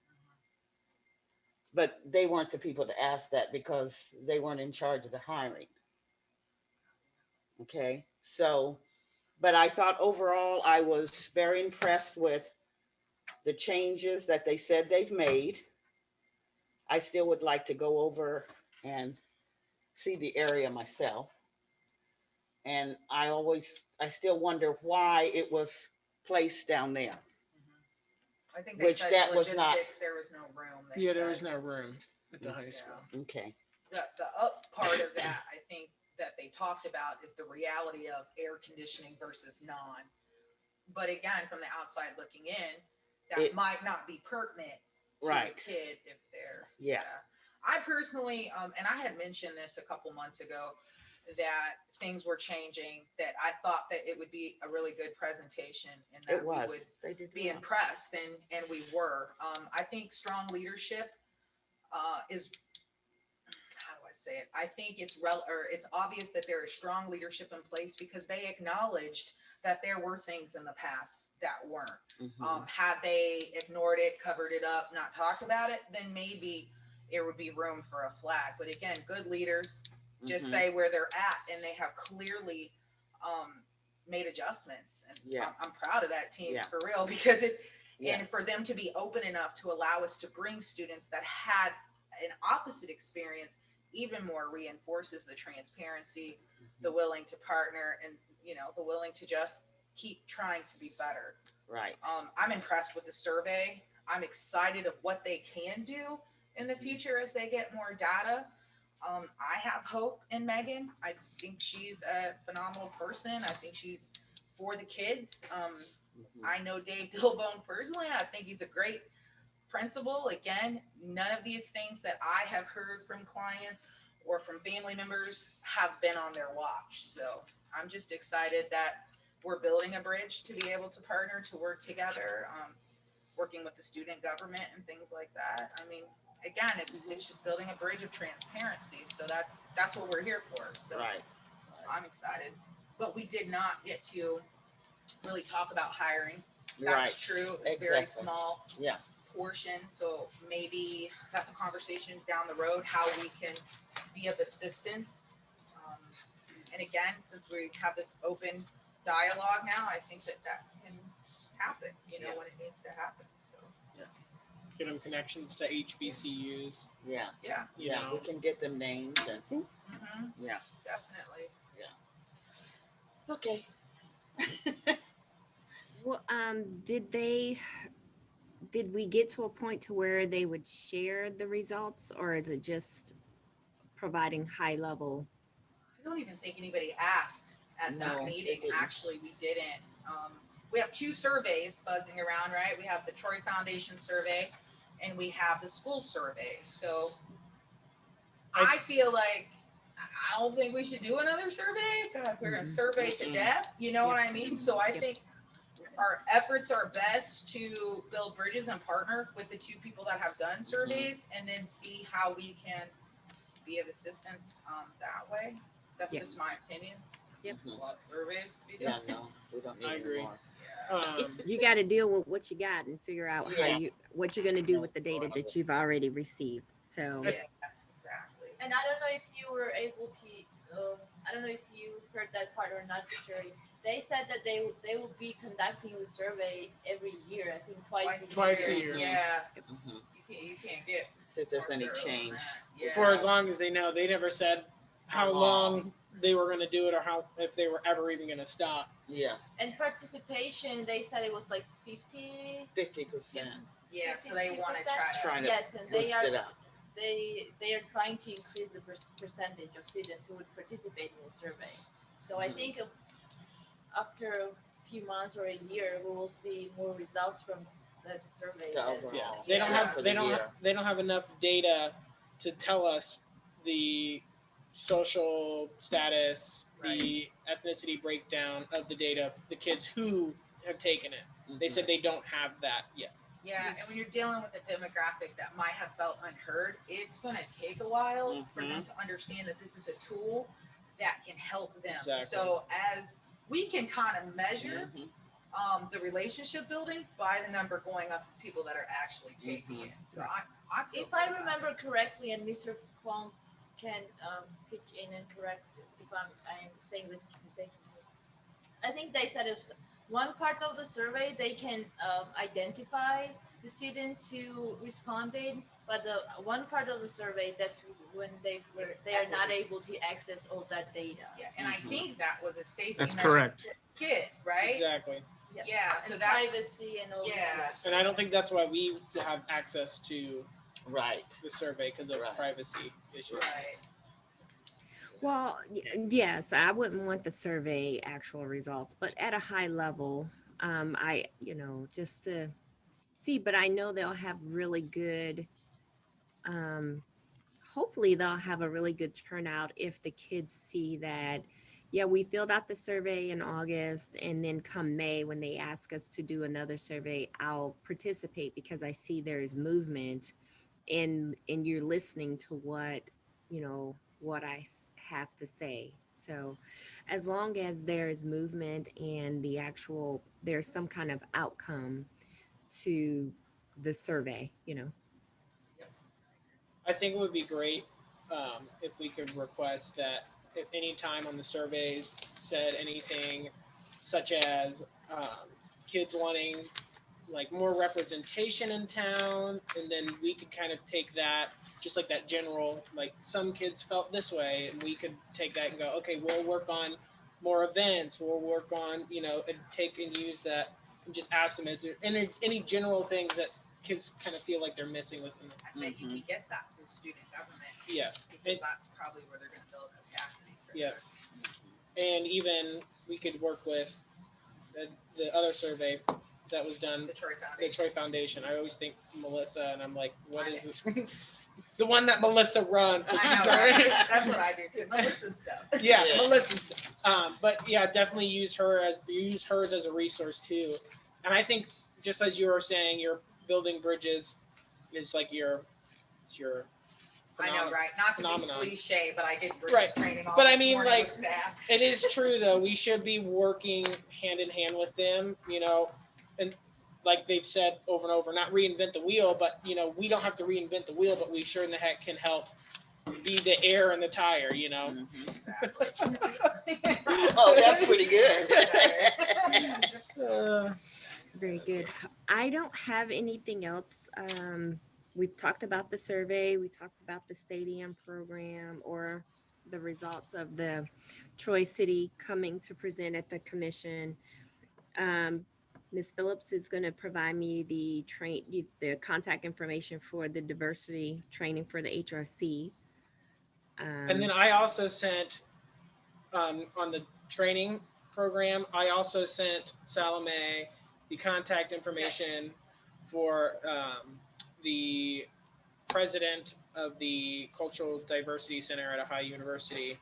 Speaker 1: But they weren't the people to ask that because they weren't in charge of the hiring. Okay. So, but I thought overall I was very impressed with the changes that they said they've made. I still would like to go over and see the area myself. And I still wonder why it was placed down there.
Speaker 8: I think they
Speaker 1: Which
Speaker 8: said
Speaker 1: that was not-
Speaker 8: logistics, there was no room. They
Speaker 3: yeah, there was
Speaker 8: said.
Speaker 3: no room at the high
Speaker 8: Yeah.
Speaker 3: school.
Speaker 1: Okay.
Speaker 8: The up part of that, I think that they talked about is the reality of air conditioning versus non. But again, from the outside looking in, that
Speaker 1: It-
Speaker 8: might not be pertinent to
Speaker 1: Right.
Speaker 8: the kid if they're.
Speaker 1: Yeah.
Speaker 8: I personally, and I had mentioned this a couple months ago, that things were changing, that I thought that it would be a really good presentation and that
Speaker 1: It was.
Speaker 8: we would
Speaker 1: They did
Speaker 8: be
Speaker 1: well.
Speaker 8: impressed, and we were. I think strong leadership is, how do I say it? I think it's obvious that there is strong leadership in place because they acknowledged that there were things in the past that weren't.
Speaker 1: Mhm.
Speaker 8: Had they ignored it, covered it up, not talked about it, then maybe it would be room for a flag. But again, good leaders just
Speaker 1: Mhm.
Speaker 8: say where they're at, and they have clearly made adjustments. And
Speaker 1: Yeah.
Speaker 8: I'm proud of that team
Speaker 1: Yeah.
Speaker 8: for real because
Speaker 1: Yeah.
Speaker 8: and for them to be open enough to allow us to bring students that had an opposite experience even more reinforces the transparency, the willing to partner, and the willing to just keep trying to be better.
Speaker 1: Right.
Speaker 8: I'm impressed with the survey. I'm excited of what they can do in the future as they get more data. I have hope in Megan. I think she's a phenomenal person. I think she's for the kids.
Speaker 1: Mhm.
Speaker 8: I know Dave Dillbone personally. I think he's a great principal. Again, none of these things that I have heard from clients or from family members have been on their watch. So I'm just excited that we're building a bridge to be able to partner, to work together, working with the student government and things like that. I mean, again, it's just building a bridge of transparency. So that's what we're here for. So
Speaker 1: Right.
Speaker 8: I'm excited. But we did not get to really talk about hiring. That's
Speaker 1: Right.
Speaker 8: true. It's very
Speaker 1: Exactly.
Speaker 8: small
Speaker 1: Yeah.
Speaker 8: portion. So maybe that's a conversation down the road, how we can be of assistance. And again, since we have this open dialogue now, I think that can happen,
Speaker 1: Yeah.
Speaker 8: when it needs to happen. So
Speaker 3: Give them connections to HBCUs.
Speaker 1: Yeah,
Speaker 8: Yeah.
Speaker 3: You
Speaker 1: yeah,
Speaker 3: know,
Speaker 1: we can get them names and,
Speaker 8: Mm-hmm.
Speaker 1: yeah,
Speaker 8: Definitely.
Speaker 1: okay.
Speaker 2: Well, did we get to a point to where they would share the results, or is it just providing high level?
Speaker 8: I don't even think anybody asked at
Speaker 1: No,
Speaker 8: that
Speaker 1: they
Speaker 8: meeting.
Speaker 1: didn't.
Speaker 8: Actually, we didn't. We have two surveys buzzing around, right? We have the Troy Foundation survey and we have the school survey. So I feel like I don't think we should do another survey. God, we're gonna survey to
Speaker 1: Mm-mm.
Speaker 8: death, you know what I mean? So I think our efforts are best to build bridges and partner with the two people that have done surveys and then see how we can be of assistance that way. That's
Speaker 2: Yep.
Speaker 8: just my opinion.
Speaker 2: Yep.
Speaker 8: There's a lot of surveys to be
Speaker 1: Yeah,
Speaker 8: done.
Speaker 1: no, we don't need
Speaker 3: I
Speaker 1: any
Speaker 3: agree.
Speaker 1: more.
Speaker 8: Yeah.
Speaker 2: You got to deal with what you got and figure out
Speaker 1: Yeah.
Speaker 2: what you're going to do with the data that you've already received. So
Speaker 8: Yeah, exactly.
Speaker 4: And I don't know if you were able to, I don't know if you heard that part or not, Shirley. They said that they will be conducting the survey every year. I think
Speaker 3: Twice a year.
Speaker 8: Yeah,
Speaker 1: Mhm.
Speaker 8: you can't get.
Speaker 1: See if there's
Speaker 8: more
Speaker 1: any
Speaker 8: thorough than
Speaker 1: change.
Speaker 8: that. Yeah.
Speaker 3: for as long as they know. They never said how
Speaker 1: How
Speaker 3: long
Speaker 1: long.
Speaker 3: they were going to do it or how if they were ever even going to stop.
Speaker 1: Yeah,
Speaker 4: And participation, they said it was like 50.
Speaker 1: 50%,
Speaker 8: Yeah, so they want to
Speaker 4: 50%?
Speaker 8: try to.
Speaker 1: trying to
Speaker 4: Yes, and they
Speaker 1: boost
Speaker 4: are
Speaker 1: it up.
Speaker 4: they are trying to increase the percentage of students who would participate in the survey. So I
Speaker 1: Mhm.
Speaker 4: think after a few months or a year, we will see more results from that survey.
Speaker 1: The
Speaker 4: than-
Speaker 1: overall.
Speaker 3: Yeah,
Speaker 8: they don't have-
Speaker 1: for
Speaker 3: they
Speaker 1: the
Speaker 3: don't
Speaker 1: year.
Speaker 3: they don't have enough data to tell us the social status, the ethnicity breakdown of the data, the kids who have taken it. They
Speaker 1: Mhm.
Speaker 3: said they don't have that yet.
Speaker 8: Yeah, and when you're dealing with a demographic that might have felt unheard, it's going to take a while for them to understand that this is a tool that can help them.
Speaker 3: Exactly.
Speaker 8: So as we can kind of measure
Speaker 1: Mhm.
Speaker 8: the relationship building by the number going up of people that are actually taking
Speaker 1: Mhm.
Speaker 8: it. So I feel
Speaker 4: If I
Speaker 8: good about
Speaker 4: remember
Speaker 8: it.
Speaker 4: correctly, and Mr. Kwong can pitch in and correct if I'm saying this mistakenly. I think they said if one part of the survey they can identify the students who responded, but the one part of the survey that's when they are not able to access all that data.
Speaker 8: Yeah, and I
Speaker 1: Mhm.
Speaker 8: think that was a safety
Speaker 6: That's
Speaker 8: measure
Speaker 6: correct.
Speaker 8: for the kid, right?
Speaker 3: Exactly.
Speaker 4: Yes.
Speaker 8: Yeah, so
Speaker 4: And
Speaker 8: that's
Speaker 4: privacy and all
Speaker 8: yeah.
Speaker 4: that.
Speaker 3: And I don't think that's why we have access to
Speaker 1: Right.
Speaker 3: the survey because of
Speaker 1: Right.
Speaker 3: privacy issues.
Speaker 8: Right.
Speaker 2: well, yes, I wouldn't want the survey actual results, but at a high level, I just to see. But I know they'll have really good. Hopefully, they'll have a really good turnout if the kids see that. Yeah, we filled out the survey in August, and then come May when they ask us to do another survey, I'll participate because I see there's movement, and you're listening to what I have to say. So as long as there's movement and there's some kind of outcome to the survey.
Speaker 3: I think it would be great if we could request that if any time on the surveys said anything such as kids wanting like more representation in town, and then we could kind of take that just like that general, like some kids felt this way, and we could take that and go, okay, we'll work on more events, we'll work on, and take and use that and just ask them if there any general things that kids kind of feel like they're missing within them.
Speaker 8: I bet you can get that from student government.
Speaker 3: Yeah.
Speaker 8: Because that's probably where they're going to build capacity. For
Speaker 3: Yeah.
Speaker 8: that.
Speaker 3: And even we could work with the other survey that was done,
Speaker 8: The Troy
Speaker 3: the
Speaker 8: Foundation.
Speaker 3: Troy Foundation. I always think Melissa, and I'm like, what is it? The one that Melissa runs.
Speaker 8: I know, right? That's what I do too. Melissa's stuff.
Speaker 3: Yeah,
Speaker 1: Yeah.
Speaker 3: Melissa's. But yeah, definitely use hers as a resource too. And I think just as you were saying, you're building bridges is like your
Speaker 8: I know, right? Not to
Speaker 3: phenomenon.
Speaker 8: be cliche, but I did bridge
Speaker 3: Right.
Speaker 8: training all
Speaker 3: But I
Speaker 8: this
Speaker 3: mean,
Speaker 8: morning
Speaker 3: like,
Speaker 8: with staff.
Speaker 3: It is true though. We should be working hand in hand with them, and like they've said over and over, not reinvent the wheel, but we don't have to reinvent the wheel, but we sure in the heck can help be the air in the tire,
Speaker 1: Mhm.
Speaker 8: Exactly.
Speaker 1: Oh, that's pretty good.
Speaker 2: Very good. I don't have anything else. We've talked about the survey, we talked about the stadium program or the results of the Troy City coming to present at the commission. Ms. Phillips is going to provide me the contact information for the diversity training for the HRC.
Speaker 3: And then I also sent, on the training program, I also sent Salome the contact information for the president of the Cultural Diversity Center at Ohio University.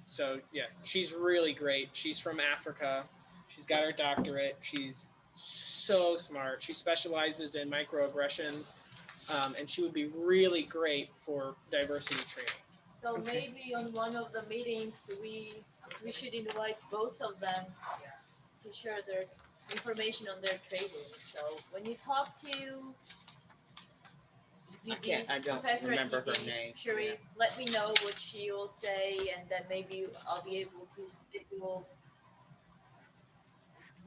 Speaker 3: So yeah, she's really great. She's from Africa. She's got her doctorate. She's so smart. She specializes in microaggressions, and she would be really great for diversity training.
Speaker 4: So
Speaker 2: Okay.
Speaker 4: maybe on one of the meetings, we should invite both of them to share their information on their training. So when you talk to
Speaker 1: I don't
Speaker 4: Professor
Speaker 1: remember her
Speaker 4: Edie,
Speaker 1: name.
Speaker 4: Sherry,
Speaker 1: Yeah.
Speaker 4: let me know what she will say, and then maybe I'll be able to schedule.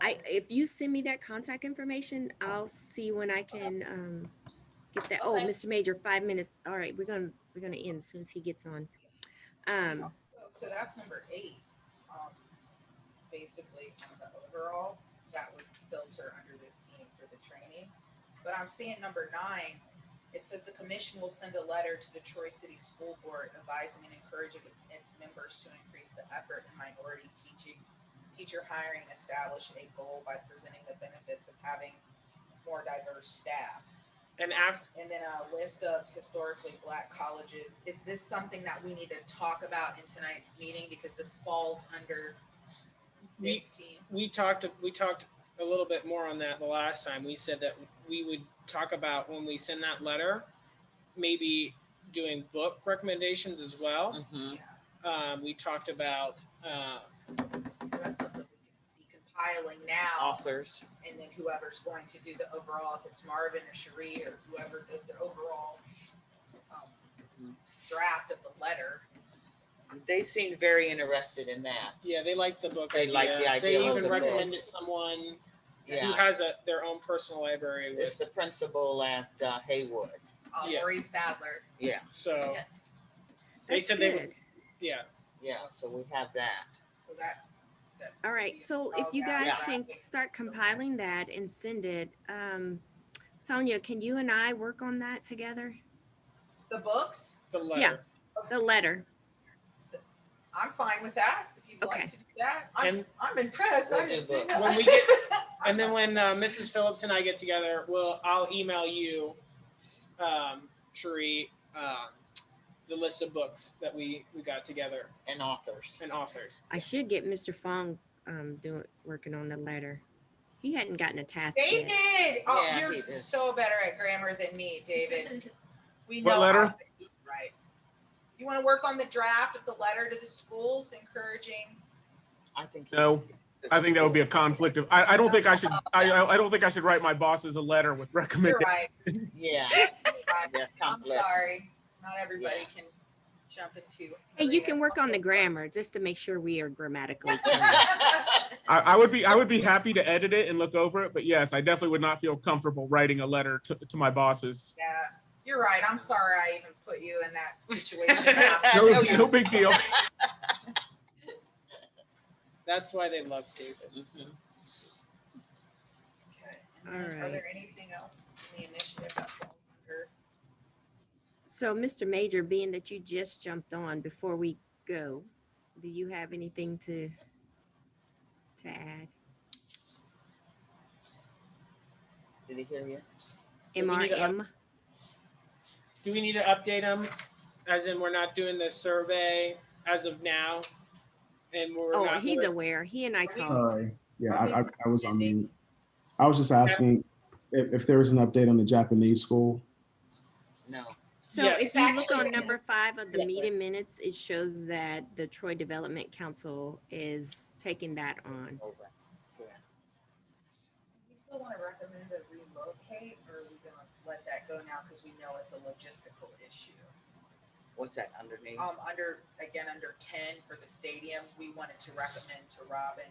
Speaker 2: If you send me that contact information, I'll see when I can get that. Oh,
Speaker 4: Okay.
Speaker 2: Mr. Major, 5 minutes. All right, we're gonna end as soon as he gets on.
Speaker 8: So that's number 8. Basically, kind of the overall, that would filter under this team for the training. But I'm seeing number 9, it says the commission will send a letter to the Troy City School Board advising and encouraging its members to increase the effort in minority teacher hiring, and establish a goal by presenting the benefits of having more diverse staff.
Speaker 3: And
Speaker 8: And then a list of historically Black colleges. Is this something that we need to talk about in tonight's meeting, because this falls under this team?
Speaker 3: we talked a little bit more on that the last time. We said that we would talk about, when we send that letter, maybe doing book recommendations as well.
Speaker 1: Mhm.
Speaker 3: We talked about
Speaker 8: That's something we could be compiling now,
Speaker 1: Authors.
Speaker 8: and then whoever's going to do the overall, if it's Marvin or Cherie or whoever does the overall draft of the letter.
Speaker 1: They seemed very interested in that.
Speaker 3: yeah, they like the book.
Speaker 1: They like the idea
Speaker 3: They
Speaker 1: of
Speaker 3: even
Speaker 1: the book.
Speaker 3: recommended someone who
Speaker 1: Yeah,
Speaker 3: has their own personal library
Speaker 1: it's
Speaker 3: with.
Speaker 1: the principal at Haywood.
Speaker 3: Yeah.
Speaker 8: Maurice Sadler.
Speaker 1: Yeah,
Speaker 3: So
Speaker 4: Yeah.
Speaker 3: they
Speaker 2: That's
Speaker 3: said they would.
Speaker 2: good.
Speaker 3: Yeah.
Speaker 1: yeah. So we have that.
Speaker 8: So that
Speaker 2: All right, so if you
Speaker 8: Yeah.
Speaker 2: guys can start compiling that and send it, Sonia, can you and I work on that together?
Speaker 8: the books,
Speaker 3: The letter.
Speaker 2: Yeah. The letter.
Speaker 8: I'm fine with that. If you'd
Speaker 2: Okay.
Speaker 8: like to do that,
Speaker 3: And
Speaker 8: I'm impressed.
Speaker 1: We'll
Speaker 8: I didn't
Speaker 1: do
Speaker 8: think
Speaker 1: books.
Speaker 3: when we get, and then when Mrs. Phillips and I get together, I'll email you, Cherie, the list of books that we got together
Speaker 1: And authors.
Speaker 3: and authors.
Speaker 2: I should get Mr. Fong working on the letter. He hadn't gotten a task yet.
Speaker 8: David, oh,
Speaker 1: Yeah,
Speaker 8: you're
Speaker 1: he is.
Speaker 8: so better at grammar than me, David. We
Speaker 6: What
Speaker 8: know
Speaker 6: letter?
Speaker 8: how to be right. You want to work on the draft of the letter to the schools, encouraging?
Speaker 1: I think.
Speaker 6: No, I think that would be a conflict of, I don't think I should, I don't think I should write my bosses a letter with
Speaker 8: You're
Speaker 6: recommendations.
Speaker 8: right.
Speaker 1: Yeah. Yeah,
Speaker 8: I'm
Speaker 1: conflict.
Speaker 8: sorry. Not everybody can jump into.
Speaker 2: Hey, you can work on the grammar just to make sure we are grammatically correct.
Speaker 6: I would be happy to edit it and look over it, but yes, I definitely would not feel comfortable writing a letter to my bosses.
Speaker 8: Yeah, you're right. I'm sorry I even put you in that situation.
Speaker 6: No big deal.
Speaker 3: That's why they love David.
Speaker 1: Mhm.
Speaker 8: Okay. And then
Speaker 2: All
Speaker 8: Are
Speaker 2: right.
Speaker 8: there anything else in the initiative that falls under?
Speaker 2: So, Mr. Major, being that you just jumped on before we go, do you have anything to add?
Speaker 1: Did he hear you?
Speaker 3: Do we need to
Speaker 2: MRM?
Speaker 3: Do we need to update them? As in, we're not doing the survey as of now, and we're
Speaker 2: Oh,
Speaker 3: not.
Speaker 2: he's aware. He and I talked.
Speaker 9: Sorry. Yeah, I was on mute. I was just asking if there was an update on the Japanese school.
Speaker 1: No.
Speaker 2: So
Speaker 3: Yes.
Speaker 2: if you look
Speaker 8: Actually-
Speaker 2: on number 5 of the
Speaker 1: Yeah.
Speaker 2: meeting minutes, it shows that the Troy Development Council is taking that on.
Speaker 1: Over. Yeah.
Speaker 8: We still want to recommend a relocate, or are we gonna let that go now because we know it's a logistical issue?
Speaker 1: What's that underneath?
Speaker 8: Under 10 for the stadium, we wanted to recommend to Robin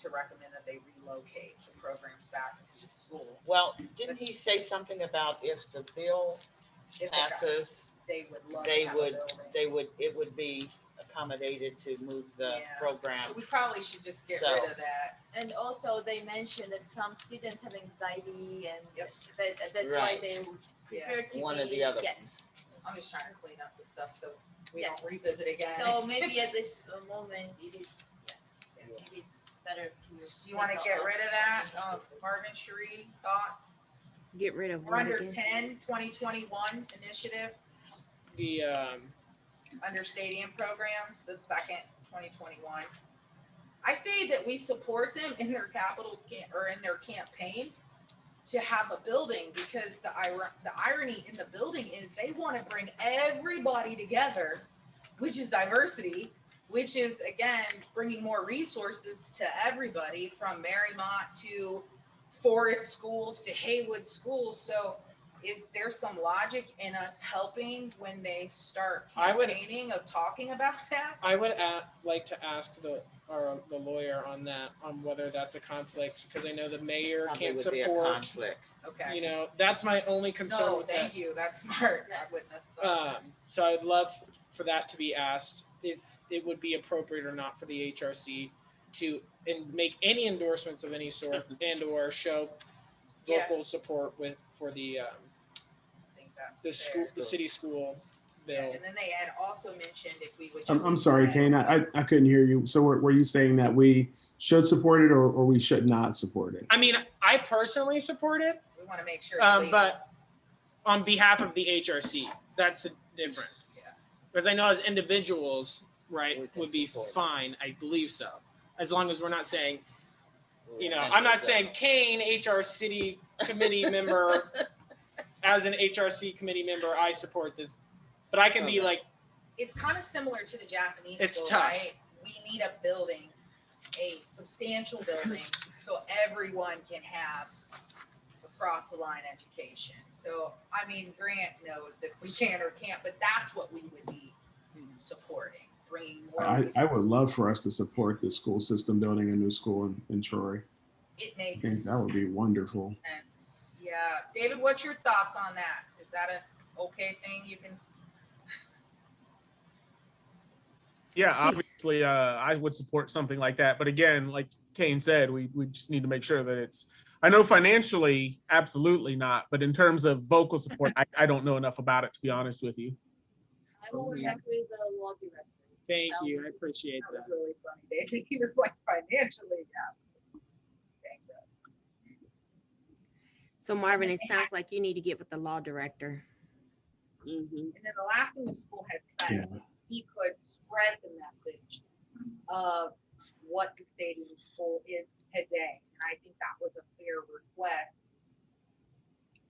Speaker 8: to recommend that they relocate the programs back into the school.
Speaker 1: Well, didn't he say something about if the bill
Speaker 8: If they got-
Speaker 1: passes,
Speaker 8: They would love
Speaker 1: they
Speaker 8: to have a building.
Speaker 1: it would be accommodated to move the
Speaker 8: Yeah.
Speaker 1: program.
Speaker 8: So we probably should just get
Speaker 1: So-
Speaker 8: rid of that.
Speaker 4: And also they mentioned that some students have anxiety and
Speaker 8: Yep.
Speaker 4: that's why
Speaker 1: Right.
Speaker 4: they would prefer to
Speaker 1: One
Speaker 4: be.
Speaker 1: or the other.
Speaker 4: Yes.
Speaker 8: I'm just trying to clean up the stuff so we
Speaker 4: Yes.
Speaker 8: don't revisit again.
Speaker 4: So maybe at this moment it is, yes, maybe it's better to.
Speaker 8: Do you want to get rid of that? Marvin, Cherie, thoughts?
Speaker 2: Get rid of
Speaker 8: We're
Speaker 2: what
Speaker 8: under
Speaker 2: again?
Speaker 8: 10, 2021 initiative,
Speaker 3: The
Speaker 8: under stadium programs, the second, 2021. I say that we support them in their or in their campaign to have a building, because the irony in the building is they want to bring everybody together, which is diversity, which is again bringing more resources to everybody from Marymount to Forest schools to Haywood schools. So is there some logic in us helping when they start
Speaker 3: I would-
Speaker 8: campaigning of talking about that?
Speaker 3: I would like to ask the lawyer on that, on whether that's a conflict, because I know the mayor
Speaker 1: Probably
Speaker 3: can't
Speaker 1: would be a
Speaker 3: support.
Speaker 1: conflict.
Speaker 8: Okay.
Speaker 3: You know, that's my only concern
Speaker 8: No,
Speaker 3: with
Speaker 8: thank
Speaker 3: that.
Speaker 8: you. That's smart. I wouldn't have thought.
Speaker 3: So I'd love for that to be asked, if it would be appropriate or not for the HRC to make any endorsements of any sort and or show
Speaker 8: Yeah.
Speaker 3: local support for the
Speaker 8: I think that's
Speaker 3: the
Speaker 8: fair.
Speaker 3: school, the city school bill.
Speaker 8: And then they had also mentioned if we would just.
Speaker 9: I'm sorry, Kane, I couldn't hear you. So were you saying that we should support it or we should not support it?
Speaker 3: I mean, I personally support it,
Speaker 8: We want to make sure. it's legal.
Speaker 3: but on behalf of the HRC, that's the difference.
Speaker 8: Yeah.
Speaker 3: Because I know as individuals, right,
Speaker 1: We can
Speaker 3: would be
Speaker 1: support it.
Speaker 3: fine. I believe so, as long as we're not saying, you know,
Speaker 1: And
Speaker 3: I'm not
Speaker 1: it's,
Speaker 3: saying Kane, HR city committee member, as an HRC committee member, I support this, but I can be
Speaker 1: Okay.
Speaker 3: like,
Speaker 8: It's kind of similar to the Japanese
Speaker 3: It's
Speaker 8: school,
Speaker 3: tough.
Speaker 8: right? We need a building, a substantial building, so everyone can have across the line education. So, I mean, Grant knows if we can or can't, but that's what we would be supporting, bringing more.
Speaker 9: I
Speaker 8: resources.
Speaker 9: would love for us to support the school system building a new school in Troy.
Speaker 8: It
Speaker 9: I
Speaker 8: makes
Speaker 9: think that would be wonderful.
Speaker 8: sense. Yeah, David, what's your thoughts on that? Is that an okay thing you can?
Speaker 6: Yeah, obviously, I would support something like that. But again, like Kane said, we just need to make sure that it's, I know financially, absolutely not. But in terms of vocal support, I don't know enough about it, to be honest with you.
Speaker 4: I will check with the law director.
Speaker 3: thank you, I appreciate
Speaker 8: That was
Speaker 3: that.
Speaker 8: really funny, David. He was like financially, yeah. Dang that.
Speaker 2: So Marvin, it sounds like you need to get with the law director.
Speaker 1: Mhm.
Speaker 8: And then the last thing the school had said,
Speaker 9: Yeah.
Speaker 8: he could spread the message of what the stadium school is today. And I think that was a fair request.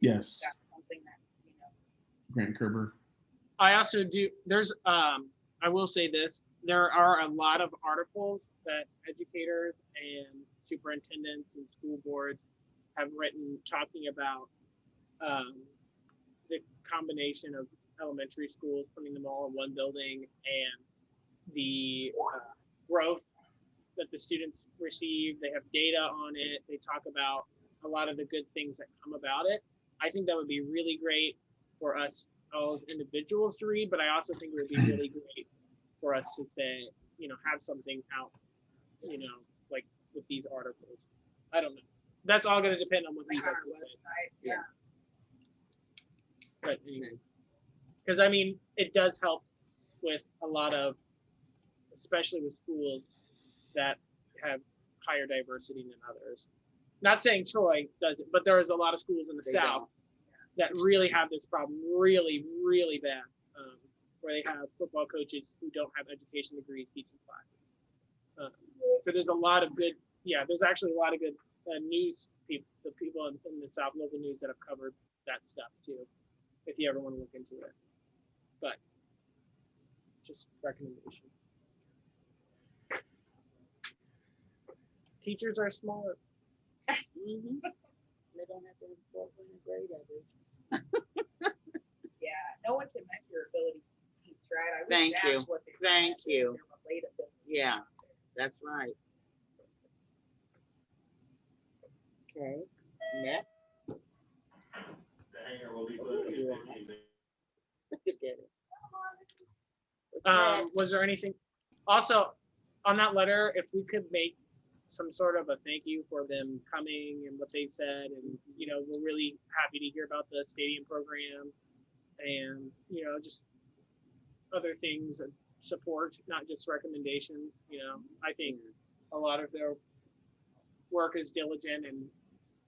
Speaker 9: Yes,
Speaker 8: That's something that, you know,
Speaker 9: Grant Kerber.
Speaker 3: I also do, there's, I will say this, there are a lot of articles that educators and superintendents and school boards have written talking about the combination of elementary schools, putting them all in one building, and the growth that the students receive. They have data on it. They talk about a lot of the good things that come about it. I think that would be really great for us as individuals to read, but I also think it would be really great for us to say, you know, have something out, you know, like with these articles. I don't know. That's all going to depend on what he
Speaker 8: like on
Speaker 3: has
Speaker 8: our
Speaker 3: to say.
Speaker 8: website. Yeah.
Speaker 3: But anyways, because I mean, it does help with a lot of, especially with schools that have higher diversity than others. Not saying Troy doesn't, but there is a lot of schools in the
Speaker 1: They
Speaker 3: South that really have this problem really, really bad, where they have football coaches who don't have education degrees teaching classes. So there's a lot of good, there's actually a lot of good news people, the people in the South, local news that have covered that stuff too, if you ever want to look into it. But just recommendation. Teachers are smart.
Speaker 1: Mhm. They don't have to report on the grade average.
Speaker 8: Yeah, no one can measure your ability to teach, right? I wish
Speaker 1: Thank
Speaker 8: that's
Speaker 1: you.
Speaker 8: what they
Speaker 1: Thank
Speaker 8: measure,
Speaker 1: you.
Speaker 8: their relatability.
Speaker 1: Yeah. That's right. Okay, next. Ooh, you are. Look at it. What's next?
Speaker 3: Was there anything, also, on that letter, if we could make some sort of a thank you for them coming and what they said, and, you know, we're really happy to hear about the stadium program and, you know, just other things and support, not just recommendations, you know. I think a lot of their work is diligent and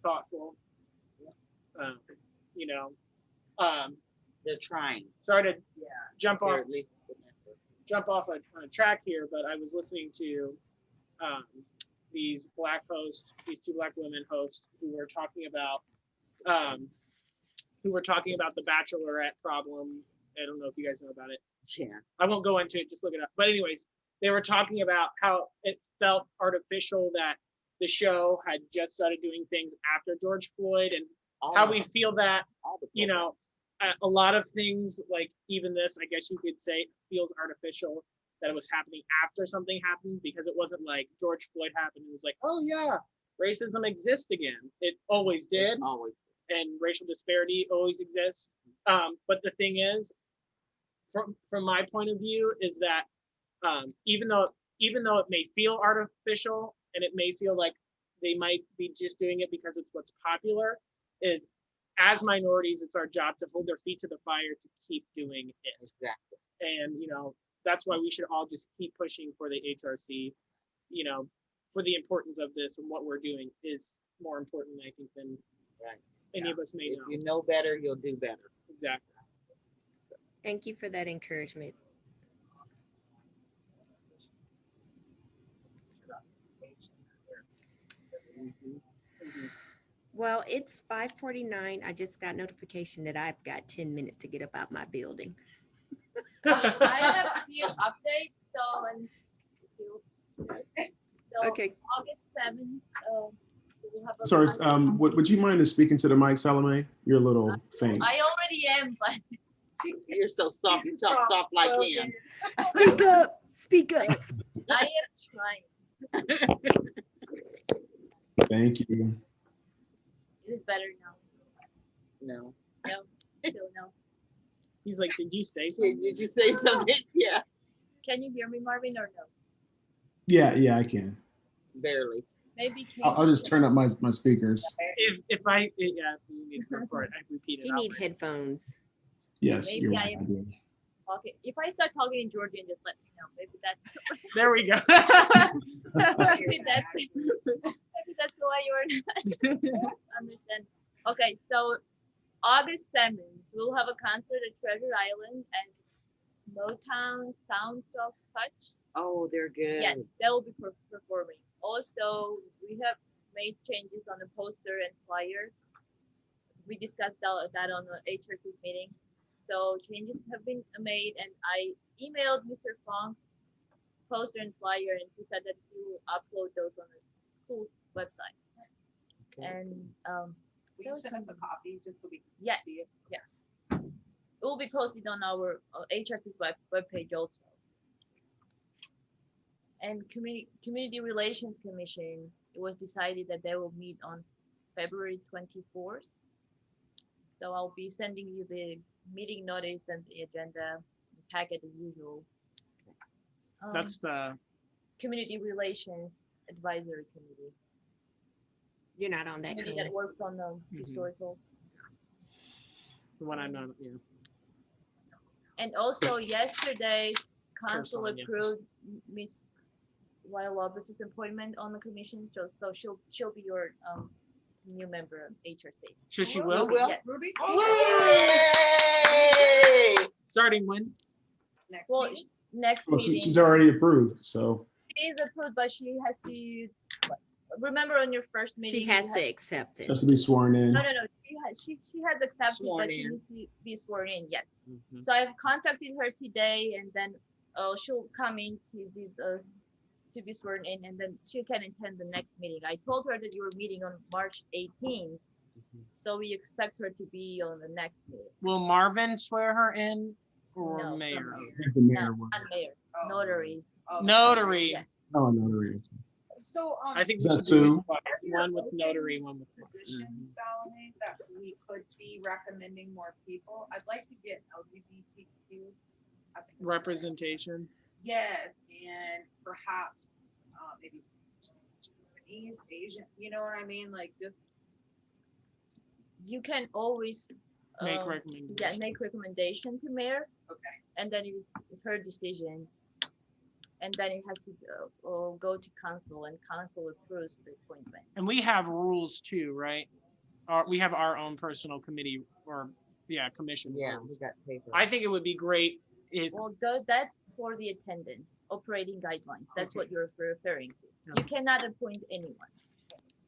Speaker 3: thoughtful. You know,
Speaker 1: They're trying.
Speaker 3: sorry to
Speaker 8: Yeah.
Speaker 3: jump
Speaker 1: They're
Speaker 3: off
Speaker 1: at least.
Speaker 3: on a track here, but I was listening to these two black women hosts who were talking about the bachelorette problem. I don't know if you guys know about it.
Speaker 1: Yeah.
Speaker 3: I won't go into it, just look it up. But anyways, they were talking about how it felt artificial that the show had just started doing things after George Floyd, and how we feel that, you know, a lot of things, like even this, I guess you could say, feels artificial that it was happening after something happened, because it wasn't like George Floyd happened and it was like, oh yeah, racism exists again. It always did,
Speaker 1: Always.
Speaker 3: and racial disparity always exists. But the thing is, from my point of view, is that even though it may feel artificial and it may feel like they might be just doing it because it's what's popular, is as minorities, it's our job to hold their feet to the fire to keep doing it.
Speaker 1: Exactly.
Speaker 3: And, you know, that's why we should all just keep pushing for the HRC, you know, for the importance of this, and what we're doing is more important, I think, than
Speaker 1: Right.
Speaker 3: any of us may
Speaker 1: If
Speaker 3: know.
Speaker 1: you know better, you'll do better.
Speaker 3: Exactly.
Speaker 2: Thank you for that encouragement. Well, it's 5:49. I just got notification that I've got 10 minutes to get up out my building.
Speaker 4: I have a few updates, so
Speaker 2: Okay.
Speaker 4: August 7th, we'll have a.
Speaker 9: Sorry, would you mind speaking to the mic, Salome? You're a little faint.
Speaker 4: I already am, but
Speaker 1: You're so soft. You talk soft like him.
Speaker 2: Speak up. Speak up.
Speaker 4: I am trying.
Speaker 9: Thank you.
Speaker 4: It is better now.
Speaker 1: No.
Speaker 4: No, still no.
Speaker 3: He's like, did you say something?
Speaker 1: Did you say something? Yeah.
Speaker 4: Can you hear me, Marvin, or no?
Speaker 9: Yeah, I can.
Speaker 1: Barely.
Speaker 4: Maybe.
Speaker 9: I'll just turn up my speakers.
Speaker 3: If you need to go for it, I repeat it.
Speaker 2: You need headphones.
Speaker 9: Yes,
Speaker 4: Maybe
Speaker 9: you're
Speaker 4: I
Speaker 9: right.
Speaker 4: am-
Speaker 9: I do.
Speaker 4: Okay, if I start talking in Georgian, just let me know. Maybe that's
Speaker 3: There we go.
Speaker 4: maybe that's why you're not understand. Okay, so August 7th, we'll have a concert at Treasure Island and Motown Sounds of Touch.
Speaker 1: Oh, they're good.
Speaker 4: Yes, they will be performing. Also, we have made changes on the poster and flyer. We discussed that on the HRC meeting. So changes have been made, and I emailed Mr. Fong poster and flyer, and he said that he will upload those on the school website.
Speaker 1: Okay.
Speaker 4: And
Speaker 8: Will you send us a copy just so we can
Speaker 4: yes,
Speaker 8: see it?
Speaker 4: yeah, it will be posted on our HRC's webpage also. And Community Relations Commission, it was decided that they will meet on February 24th. So I'll be sending you the meeting notice and the agenda packet as usual.
Speaker 3: That's the
Speaker 4: Community Relations Advisory Committee.
Speaker 2: You're not on that
Speaker 4: Committee
Speaker 2: team.
Speaker 4: that works on the historical.
Speaker 3: one I'm not, yeah.
Speaker 4: And also yesterday, council
Speaker 3: Sonia.
Speaker 4: approved Miss Wyle Lopez's appointment on the commission. So she'll be your new member of HRC.
Speaker 3: Sure she
Speaker 1: Oh,
Speaker 3: will?
Speaker 1: will.
Speaker 4: Yes.
Speaker 8: Ruby?
Speaker 1: Yay!
Speaker 3: Starting when?
Speaker 8: Next
Speaker 4: Well,
Speaker 8: meeting?
Speaker 4: next
Speaker 9: Well,
Speaker 4: meeting.
Speaker 9: she's already approved, so
Speaker 4: She is approved, but she has to remember on your first meeting.
Speaker 2: She has
Speaker 4: you
Speaker 2: to accept it.
Speaker 9: has to be sworn in.
Speaker 4: No. She has accepted,
Speaker 3: Sworn
Speaker 4: but she
Speaker 3: in.
Speaker 4: needs to be sworn in. Yes.
Speaker 3: Mhm.
Speaker 4: So I've contacted her today, and then she'll come in to be sworn in, and then she can attend the next meeting. I told her that you were meeting on March 18th, so we expect her to be on the next meeting.
Speaker 3: Will Marvin swear her in or
Speaker 4: No,
Speaker 3: mayor?
Speaker 9: I think the mayor
Speaker 4: No,
Speaker 9: will.
Speaker 4: not mayor,
Speaker 8: Oh.
Speaker 4: notary.
Speaker 8: Oh,
Speaker 3: Notary.
Speaker 4: Yes.
Speaker 9: Oh, notary.
Speaker 8: So,
Speaker 3: I think
Speaker 9: Is
Speaker 3: we
Speaker 9: that
Speaker 3: should do
Speaker 9: Sue?
Speaker 3: one with notary, one with.
Speaker 8: position, Salome, that we could be recommending more people. I'd like to get LGBTQ up in the
Speaker 3: Representation.
Speaker 8: Yes, and perhaps maybe Japanese, Asian, you know what I mean? Like just
Speaker 4: You can always
Speaker 3: Make
Speaker 4: um,
Speaker 3: recommendations.
Speaker 4: yeah, make recommendation to mayor,
Speaker 8: okay.
Speaker 4: and then it's her decision. And then it has to go to council, and council approves the appointment.
Speaker 3: And we have rules too, right? We have our own personal committee or, commission
Speaker 1: Yeah, we
Speaker 3: rules.
Speaker 1: got paper.
Speaker 3: I think it would be great if,
Speaker 4: Well, that's for the attendance, operating guidelines. That's what you're referring to.
Speaker 3: Yeah.
Speaker 4: You cannot appoint anyone.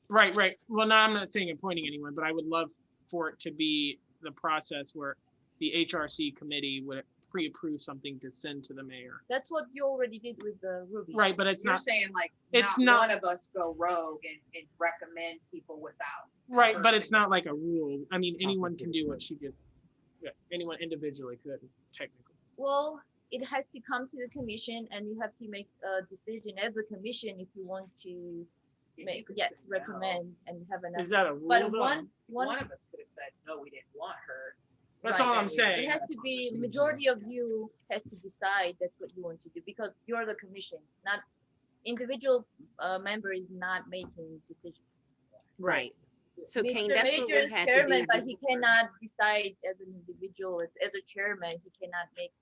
Speaker 3: right. Well, no, I'm not saying appointing anyone, but I would love for it to be the process where the HRC committee would pre-approve something to send to the mayor.
Speaker 4: That's what you already did with the Ruby.
Speaker 3: Right, but it's
Speaker 8: You're
Speaker 3: not,
Speaker 8: saying like
Speaker 3: it's
Speaker 8: not
Speaker 3: not-
Speaker 8: one of us go rogue and recommend people without.
Speaker 3: right, but
Speaker 8: person.
Speaker 3: it's not like a rule. I mean, anyone can do what she did. Yeah, anyone individually could, technically.
Speaker 4: Well, it has to come to the commission, and you have to make a decision as a commission if you want to
Speaker 8: You
Speaker 4: make,
Speaker 8: could
Speaker 4: yes,
Speaker 8: say no.
Speaker 4: recommend and have an.
Speaker 3: Is that a rule?
Speaker 4: But
Speaker 3: though?
Speaker 4: one
Speaker 8: One of us could have said, no, we didn't want her.
Speaker 3: That's
Speaker 4: right,
Speaker 3: all I'm
Speaker 8: that we-
Speaker 3: saying.
Speaker 4: It has to be, majority of you has to decide that's what you want to do, because you're the commission, not individual member is not making decisions.
Speaker 2: Right. So
Speaker 4: Mr.
Speaker 2: Kane, that's what
Speaker 4: Major
Speaker 2: we
Speaker 4: is
Speaker 2: had to
Speaker 4: chairman,
Speaker 2: do.
Speaker 4: but he cannot decide as an individual, as a chairman, he cannot make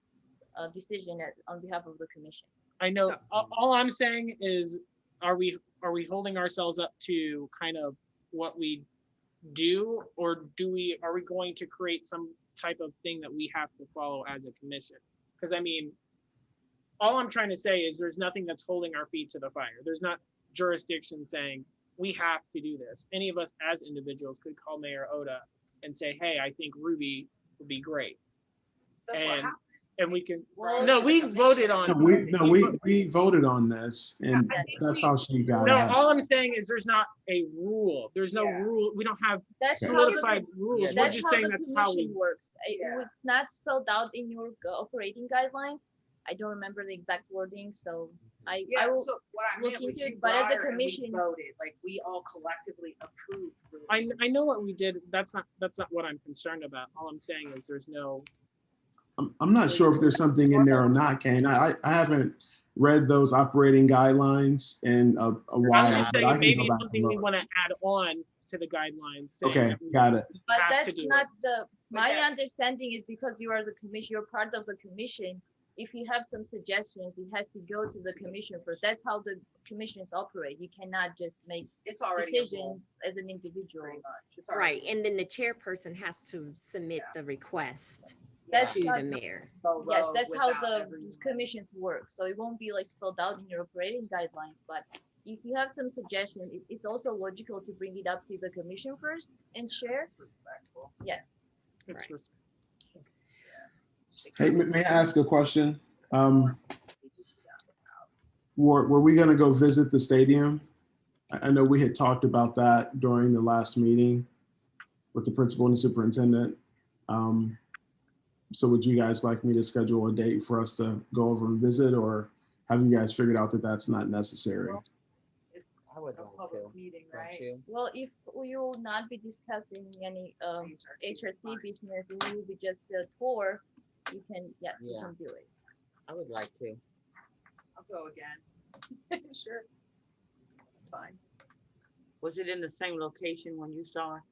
Speaker 4: a decision on behalf of the commission.
Speaker 3: I know,
Speaker 2: So-
Speaker 3: all I'm saying is, are we holding ourselves up to kind of what we do, or are we going to create some type of thing that we have to follow as a commission? Because I mean, all I'm trying to say is there's nothing that's holding our feet to the fire. There's not jurisdiction saying we have to do this. Any of us as individuals could call Mayor Oda and say, hey, I think Ruby would be great.
Speaker 8: That's what
Speaker 3: And-
Speaker 8: happened.
Speaker 3: And we can,
Speaker 4: Well,
Speaker 3: no,
Speaker 8: to the
Speaker 3: we
Speaker 8: commission.
Speaker 3: voted
Speaker 9: No,
Speaker 3: on.
Speaker 9: we voted on this, and that's how she got
Speaker 3: No,
Speaker 9: out.
Speaker 3: all I'm saying is there's not a rule. There's no
Speaker 8: Yeah.
Speaker 3: rule. We don't have
Speaker 4: That's how the,
Speaker 3: solidified rules.
Speaker 1: Yeah,
Speaker 3: We're
Speaker 4: that's
Speaker 3: just
Speaker 4: how
Speaker 3: saying
Speaker 4: the
Speaker 3: that's how we.
Speaker 4: commission works.
Speaker 8: Yeah.
Speaker 4: It's not spelled out in your operating guidelines. I don't remember the exact wording, so I
Speaker 8: Yeah,
Speaker 4: will,
Speaker 8: so what I
Speaker 4: look
Speaker 8: meant was
Speaker 4: into
Speaker 8: you
Speaker 4: it, but as a
Speaker 8: brought her and we
Speaker 4: commission-
Speaker 8: voted, like we all collectively approved. Ruby.
Speaker 3: I know what we did. That's not what I'm concerned about. All I'm saying is there's no.
Speaker 9: I'm not sure if there's something in there or not, Kane. I haven't read those operating guidelines in a
Speaker 3: I'm
Speaker 9: while,
Speaker 3: just
Speaker 9: but I
Speaker 3: saying
Speaker 9: can
Speaker 3: maybe
Speaker 9: go back
Speaker 3: something
Speaker 9: and
Speaker 3: we
Speaker 9: look.
Speaker 3: want to add on to the guidelines. saying
Speaker 9: Okay,
Speaker 3: that we
Speaker 9: got it.
Speaker 4: but
Speaker 3: have to
Speaker 4: that's
Speaker 3: do
Speaker 4: not
Speaker 3: it.
Speaker 4: the, my
Speaker 8: that-
Speaker 4: understanding is because you are the commission, you're part of the commission. If you have some suggestions, it has to go to the commission first. That's how the commissions operate. You cannot just make
Speaker 8: It's already a rule,
Speaker 4: decisions as an individual.
Speaker 8: pretty much. It's already
Speaker 2: Right, and then the chairperson has to submit the request
Speaker 4: That's
Speaker 2: to
Speaker 4: not
Speaker 2: the mayor.
Speaker 8: go
Speaker 4: Yes,
Speaker 8: rogue
Speaker 4: that's how
Speaker 8: without
Speaker 4: the
Speaker 8: everyone.
Speaker 4: commissions work. So it won't be like spelled out in your operating guidelines, but if you have some suggestions, it's also logical to bring it up to the commission first and share.
Speaker 8: Respectful.
Speaker 4: Yes.
Speaker 3: It's
Speaker 2: Right.
Speaker 3: just-
Speaker 9: Hey, may I ask a question? Were we gonna go visit the stadium? I know we had talked about that during the last meeting with the principal and the superintendent. So would you guys like me to schedule a date for us to go over and visit, or have you guys figured out that that's not necessary?
Speaker 1: I would
Speaker 8: A
Speaker 1: like
Speaker 8: public
Speaker 1: to.
Speaker 8: meeting,
Speaker 1: Don't
Speaker 8: right?
Speaker 1: you?
Speaker 4: Well, if we will not be discussing any HRC business, it will be just a tour. You can, yes, you
Speaker 1: Yeah.
Speaker 4: can do it.
Speaker 1: I would like to.
Speaker 8: I'll go again. Sure. Fine.
Speaker 1: Was it in the same location when you saw her?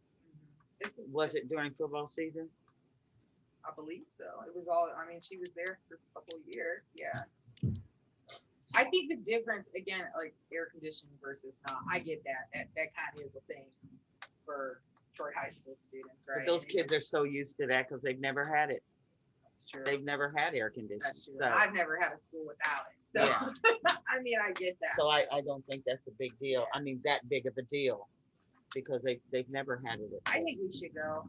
Speaker 1: Was it during football season?
Speaker 8: I believe so. It was all, I mean, she was there for a couple of years, yeah. I think the difference, again, like air conditioning versus not, I get that, that kind of is a thing for Troy High School students,
Speaker 1: But
Speaker 8: right?
Speaker 1: those
Speaker 8: And
Speaker 1: kids are so used to that because they've never had it.
Speaker 8: That's true.
Speaker 1: They've never had air conditioning.
Speaker 8: That's true.
Speaker 1: So,
Speaker 8: I've never had a school without it. So, I mean, I get that.
Speaker 1: so I don't think that's a big deal. I mean, that big of a deal because they've never had it. at
Speaker 8: I
Speaker 1: home.
Speaker 8: think we should go.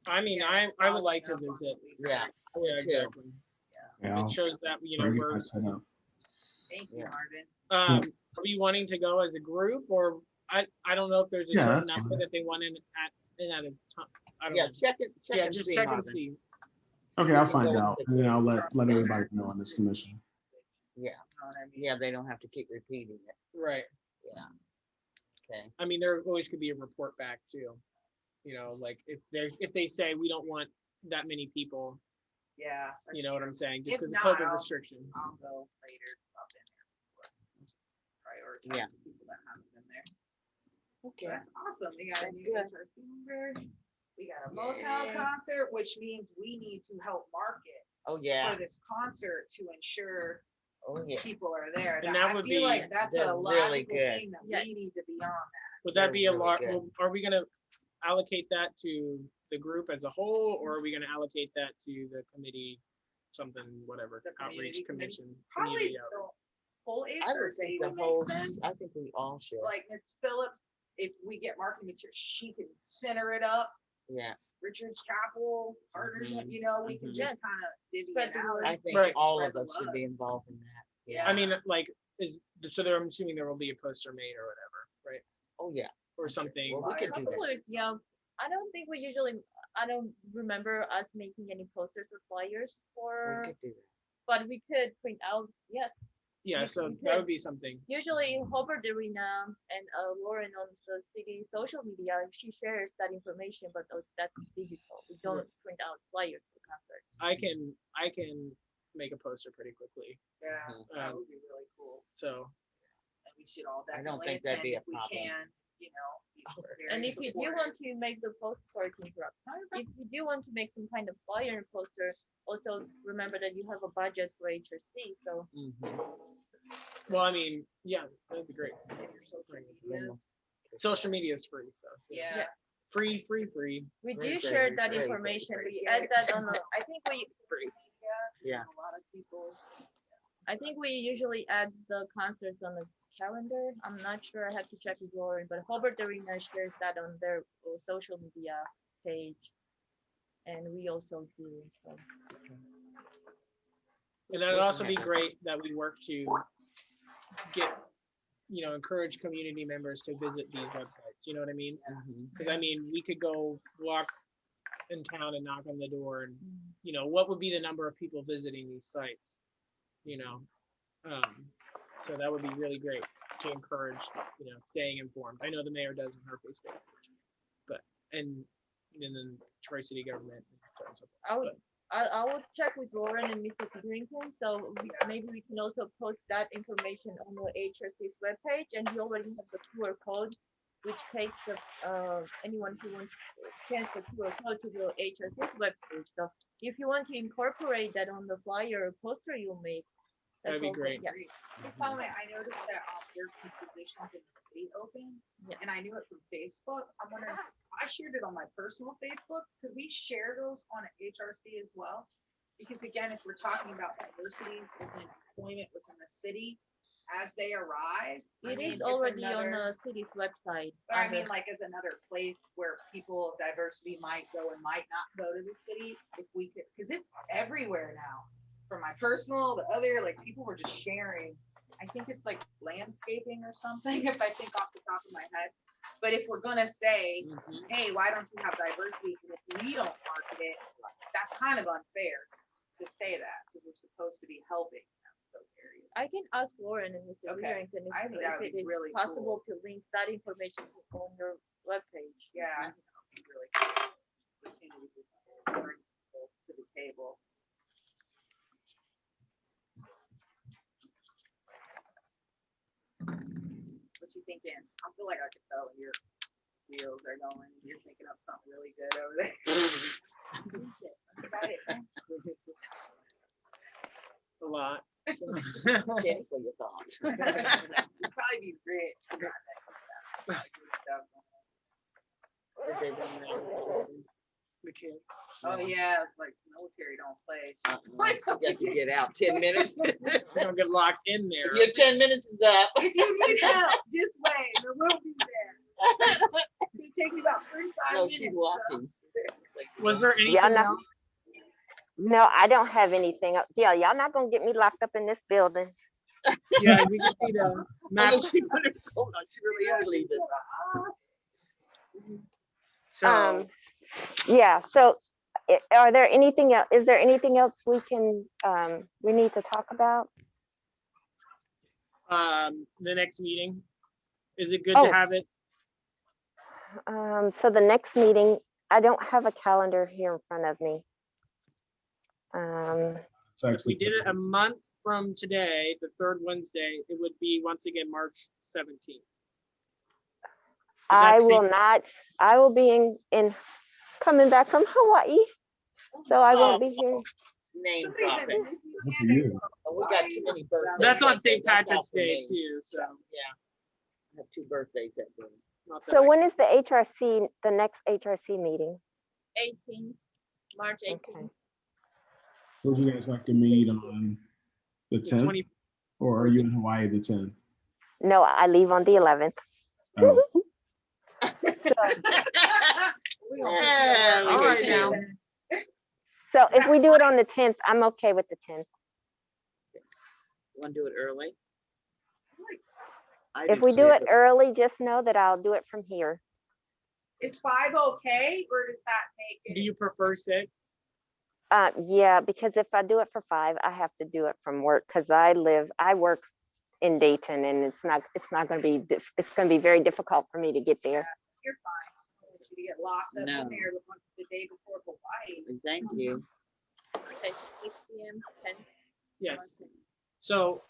Speaker 3: I mean,
Speaker 8: Yeah,
Speaker 3: I would like to
Speaker 8: follow up on
Speaker 3: visit.
Speaker 8: what we
Speaker 1: Yeah.
Speaker 8: heard.
Speaker 3: Yeah,
Speaker 1: too.
Speaker 3: exactly.
Speaker 9: Yeah,
Speaker 3: It shows that, you know,
Speaker 9: Sorry,
Speaker 3: we're,
Speaker 9: I set up.
Speaker 8: Thank you,
Speaker 1: Yeah.
Speaker 8: Marvin.
Speaker 3: are we wanting to go as a group, or I don't know if there's a
Speaker 9: Yeah,
Speaker 3: certain
Speaker 9: that's
Speaker 3: number
Speaker 9: fine.
Speaker 3: that they want in at a time. I don't
Speaker 1: Yeah,
Speaker 3: know.
Speaker 1: check it.
Speaker 3: Yeah,
Speaker 1: and
Speaker 3: just
Speaker 1: see,
Speaker 3: check and
Speaker 1: Marvin.
Speaker 3: see.
Speaker 9: Okay, I'll
Speaker 1: can
Speaker 9: find
Speaker 1: go
Speaker 9: out,
Speaker 1: with
Speaker 9: and then I'll let everybody know on this commission.
Speaker 1: Yeah,
Speaker 8: You know what I mean?
Speaker 1: yeah, they don't have to keep repeating it.
Speaker 3: Right.
Speaker 1: Yeah. Okay.
Speaker 3: I mean, there always could be a report back too. Like if they say we don't want that many people,
Speaker 8: Yeah.
Speaker 3: you
Speaker 8: that's
Speaker 3: know what
Speaker 8: true.
Speaker 3: I'm saying, just
Speaker 8: If
Speaker 3: because of
Speaker 8: not,
Speaker 3: COVID
Speaker 8: I'll-
Speaker 3: restriction.
Speaker 8: I'll go later. Stop in there. Prioritize
Speaker 1: Yeah.
Speaker 8: the people that haven't been there.
Speaker 1: Okay.
Speaker 8: That's awesome. We got a
Speaker 1: That's
Speaker 8: new
Speaker 1: good.
Speaker 8: HRC member. We got a Motown
Speaker 1: Yay.
Speaker 8: concert, which means we need to help market
Speaker 1: Oh, yeah.
Speaker 8: for this concert to ensure
Speaker 1: Oh, yeah.
Speaker 8: people are there.
Speaker 3: And
Speaker 8: That-
Speaker 3: that
Speaker 8: I
Speaker 3: would
Speaker 8: feel
Speaker 3: be-
Speaker 8: like that's
Speaker 1: they're
Speaker 8: a
Speaker 1: really
Speaker 8: logical
Speaker 1: good.
Speaker 8: thing that
Speaker 2: Yes.
Speaker 8: we need to be on that.
Speaker 3: Would
Speaker 1: They're
Speaker 3: that be a
Speaker 1: really
Speaker 3: lot?
Speaker 1: good.
Speaker 3: Are we gonna allocate that to the group as a whole, or are we gonna allocate that to the committee, something, whatever,
Speaker 8: The community
Speaker 3: outreach
Speaker 8: committee?
Speaker 3: commission?
Speaker 8: Probably
Speaker 3: community
Speaker 8: the
Speaker 3: outreach.
Speaker 8: whole
Speaker 1: I would
Speaker 8: HRC
Speaker 1: think the
Speaker 8: would
Speaker 1: whole,
Speaker 8: make sense.
Speaker 1: I think we all should.
Speaker 8: Like Miss Phillips, if we get marketing material, she can center it up.
Speaker 1: Yeah.
Speaker 8: Richard's Chapel, Partners,
Speaker 1: Mhm,
Speaker 8: we can
Speaker 1: mhm.
Speaker 8: just kind of divvy
Speaker 2: Spread
Speaker 8: it
Speaker 2: the
Speaker 8: out.
Speaker 2: word.
Speaker 1: I think
Speaker 3: Right.
Speaker 1: all
Speaker 8: Spread
Speaker 1: of
Speaker 8: the
Speaker 1: us should
Speaker 8: love.
Speaker 1: be involved in that.
Speaker 8: Yeah.
Speaker 3: I mean, like, so there, I'm assuming there will be a poster made or whatever, right?
Speaker 1: Oh, yeah.
Speaker 3: Or something.
Speaker 1: Well, we could do that.
Speaker 4: Probably, yeah. I don't think we usually, I don't remember us making any posters or flyers
Speaker 1: We
Speaker 4: for,
Speaker 1: could do that.
Speaker 4: but we could print out, yes.
Speaker 3: Yeah,
Speaker 4: You-
Speaker 3: so
Speaker 4: you
Speaker 3: that
Speaker 4: could.
Speaker 3: would be something.
Speaker 4: Usually Hobart Arena and Lauren on the city social media, she shares that information, but that's digital. We don't print out flyers for concert.
Speaker 3: I can make a poster pretty quickly.
Speaker 8: Yeah,
Speaker 1: Mhm.
Speaker 8: that would be really cool.
Speaker 3: So
Speaker 8: And we should all
Speaker 1: I don't
Speaker 8: definitely
Speaker 1: think that'd
Speaker 8: attend
Speaker 1: be a
Speaker 8: if we
Speaker 1: problem.
Speaker 8: can, be
Speaker 4: And
Speaker 8: very
Speaker 4: if you do
Speaker 8: supportive.
Speaker 4: want to make the post, sorry to interrupt. If you do want to make some kind of flyer and poster, also remember that you have a budget for HRC, so
Speaker 1: Mhm.
Speaker 3: well, I mean, yeah, that'd be great.
Speaker 8: And your social
Speaker 3: Right.
Speaker 8: medias.
Speaker 3: Social media is free, so
Speaker 8: Yeah.
Speaker 3: free.
Speaker 4: we
Speaker 1: Great,
Speaker 4: do
Speaker 1: great,
Speaker 4: share
Speaker 1: great,
Speaker 4: that
Speaker 1: great,
Speaker 4: information.
Speaker 1: great.
Speaker 4: We add that on the, I think we,
Speaker 1: Yeah.
Speaker 8: A lot of people.
Speaker 4: I think we usually add the concerts on the calendar. I'm not sure. I have to check with Lauren, but Hobart Arena shares that on their social media page. And we also do. So.
Speaker 3: And that'd also be great that we work to get, encourage community members to visit these websites. You know what I mean?
Speaker 1: Mhm.
Speaker 3: Because I mean, we could go walk in town and knock on the door, and what would be the number of people visiting these sites? So that would be really great to encourage, staying informed. I know the mayor does on her Facebook page, but and then Troy City government. And so on and so forth.
Speaker 4: I will check with Lauren and Mr. Peterington, so maybe we can also post that information on the HRC's webpage, and you already have the QR code, which takes the, anyone who wants to scan the QR code to the HRC's webpage. So if you want to incorporate that on the flyer or poster you'll make,
Speaker 3: That'd be
Speaker 4: also-
Speaker 3: great.
Speaker 4: Yeah.
Speaker 8: Hey, Salome, I noticed that there's some positions in the state open,
Speaker 4: Yeah.
Speaker 8: and I knew it from Facebook. I'm wondering, I shared it on my personal Facebook. Could we share those on HRC as well? Because again, if we're talking about diversity within employment within the city, as they arise. I
Speaker 4: It
Speaker 8: mean,
Speaker 4: is
Speaker 8: it's
Speaker 4: already on
Speaker 8: another-
Speaker 4: the city's website.
Speaker 8: But I
Speaker 4: under-
Speaker 8: mean, like as another place where people of diversity might go and might not go to the city, if we could, because it's everywhere now. From my personal, the other, like people were just sharing. I think it's like landscaping or something, if I think off the top of my head. But if we're gonna say,
Speaker 1: Mhm.
Speaker 8: hey, why don't you have diversity? And if we don't market it, that's kind of unfair to say that, because we're supposed to be helping those areas.
Speaker 4: I can ask Lauren and Mr.
Speaker 8: Okay.
Speaker 4: Peterington
Speaker 8: I think that would
Speaker 4: if
Speaker 8: be
Speaker 4: it is
Speaker 8: really
Speaker 4: possible to link that information on your webpage.
Speaker 8: Yeah, I think that would be really cool. Opportunity to bring people to the table. What you thinking? I feel like I could tell your wheels are going. You're thinking up something really good over there. About it.
Speaker 3: A lot.
Speaker 1: Kenny, for your thoughts.
Speaker 8: You'd probably be rich. Not that kind of stuff.
Speaker 1: If they don't know.
Speaker 3: The kid.
Speaker 8: Oh yeah, it's like military don't play.
Speaker 1: You got to get out 10 minutes.
Speaker 3: We don't get locked in there.
Speaker 1: Your 10 minutes is up.
Speaker 8: If you need help, just wait. There will be there. It's gonna take you about 35
Speaker 1: No,
Speaker 8: minutes.
Speaker 1: she's
Speaker 8: so-
Speaker 1: walking.
Speaker 3: Was there anything
Speaker 10: Y'all not,
Speaker 3: else?
Speaker 10: no, I don't have anything else. Yeah, y'all not gonna get me locked up in this building.
Speaker 3: Yeah, we just need a map.
Speaker 1: Oh, she put it- hold on, she really is leaving.
Speaker 3: So,
Speaker 10: Yeah, so are there anything else, is there anything else we can, we need to talk about?
Speaker 3: the next meeting, Is it good
Speaker 10: Oh.
Speaker 3: to have it?
Speaker 10: So the next meeting, I don't have a calendar here in front of me.
Speaker 9: It's
Speaker 3: If we
Speaker 9: actually
Speaker 3: did it a month from today, the third Wednesday, it would be once again March 17th.
Speaker 10: I
Speaker 3: That's
Speaker 10: will
Speaker 3: safe.
Speaker 10: not, I will be in coming back from Hawaii. So I won't be here.
Speaker 1: Name
Speaker 8: Somebody's
Speaker 1: dropping.
Speaker 8: in
Speaker 9: Good for you.
Speaker 1: We got too many birthdays.
Speaker 3: That's on
Speaker 1: that day.
Speaker 3: St.
Speaker 1: That's
Speaker 3: Patrick's
Speaker 1: awful
Speaker 3: Day
Speaker 1: name.
Speaker 3: too, so.
Speaker 1: Yeah. I have 2 birthdays that day.
Speaker 3: not that
Speaker 10: So
Speaker 3: I-
Speaker 10: when is the HRC, the next HRC meeting?
Speaker 4: 18th, March 18th.
Speaker 10: Okay.
Speaker 9: Would you guys like to meet on the 10th?
Speaker 3: 20
Speaker 9: Or are you in Hawaii the 10th?
Speaker 10: No, I leave on the 11th.
Speaker 9: Oh,
Speaker 10: So,
Speaker 8: We gonna
Speaker 1: Yeah,
Speaker 8: pick
Speaker 1: we
Speaker 3: All
Speaker 8: you up.
Speaker 3: right
Speaker 1: hate
Speaker 3: now.
Speaker 1: you.
Speaker 10: so if we do it on the 10th, I'm okay with the 10th.
Speaker 1: Want to do it early? I
Speaker 10: If we do
Speaker 1: too.
Speaker 10: it early, just know that I'll do it from here.
Speaker 8: Is 5 okay, or does that make
Speaker 3: Do
Speaker 8: it?
Speaker 3: you prefer 6?
Speaker 10: Yeah, because if I do it for 5, I have to do it from work because I work in Dayton, and it's not going to be, it's going to be very difficult for me to get there.
Speaker 8: You're fine. I don't want you to get locked up
Speaker 1: No.
Speaker 8: in there the day before Hawaii.
Speaker 1: Thank you.
Speaker 4: Okay, 6 p.m. 10.
Speaker 3: Yes. So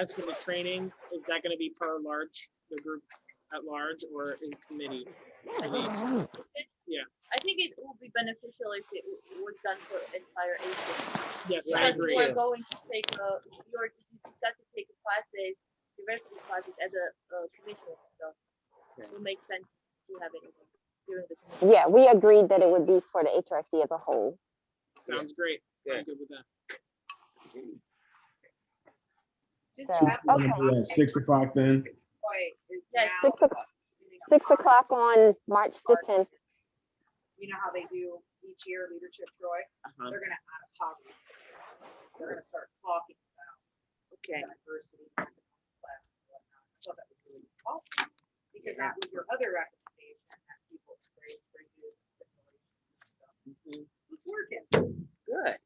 Speaker 3: as for the training, is that going to be per large, the group at large, or in committee?
Speaker 4: I think it will be beneficial if it was done for entire Asia.
Speaker 3: Yes,
Speaker 1: Yeah,
Speaker 3: I
Speaker 4: Because
Speaker 3: agree.
Speaker 4: you are going to take you discuss to take classes, diversity classes as a commission, so
Speaker 1: Okay.
Speaker 4: it makes sense to have it during the commission.
Speaker 10: Yeah, we agreed that it would be for the HRC as a whole.
Speaker 3: Sounds great. I'm
Speaker 1: Good.
Speaker 3: good with that.
Speaker 8: Just
Speaker 10: So,
Speaker 8: have
Speaker 10: okay.
Speaker 8: one
Speaker 9: yeah, 6 o'clock then.
Speaker 8: point is
Speaker 4: Yes.
Speaker 8: now
Speaker 10: 6 o'clock on March the 10th.
Speaker 8: You know how they do each year, Leadership Troy?
Speaker 1: Uh-huh.
Speaker 8: They're gonna add a topic. They're gonna start talking about
Speaker 1: Okay.
Speaker 8: diversity. Class and whatnot. I thought that was really awesome, because that was your other recommendation, that people raise for you.
Speaker 1: Mhm.
Speaker 8: It's working.
Speaker 1: Good.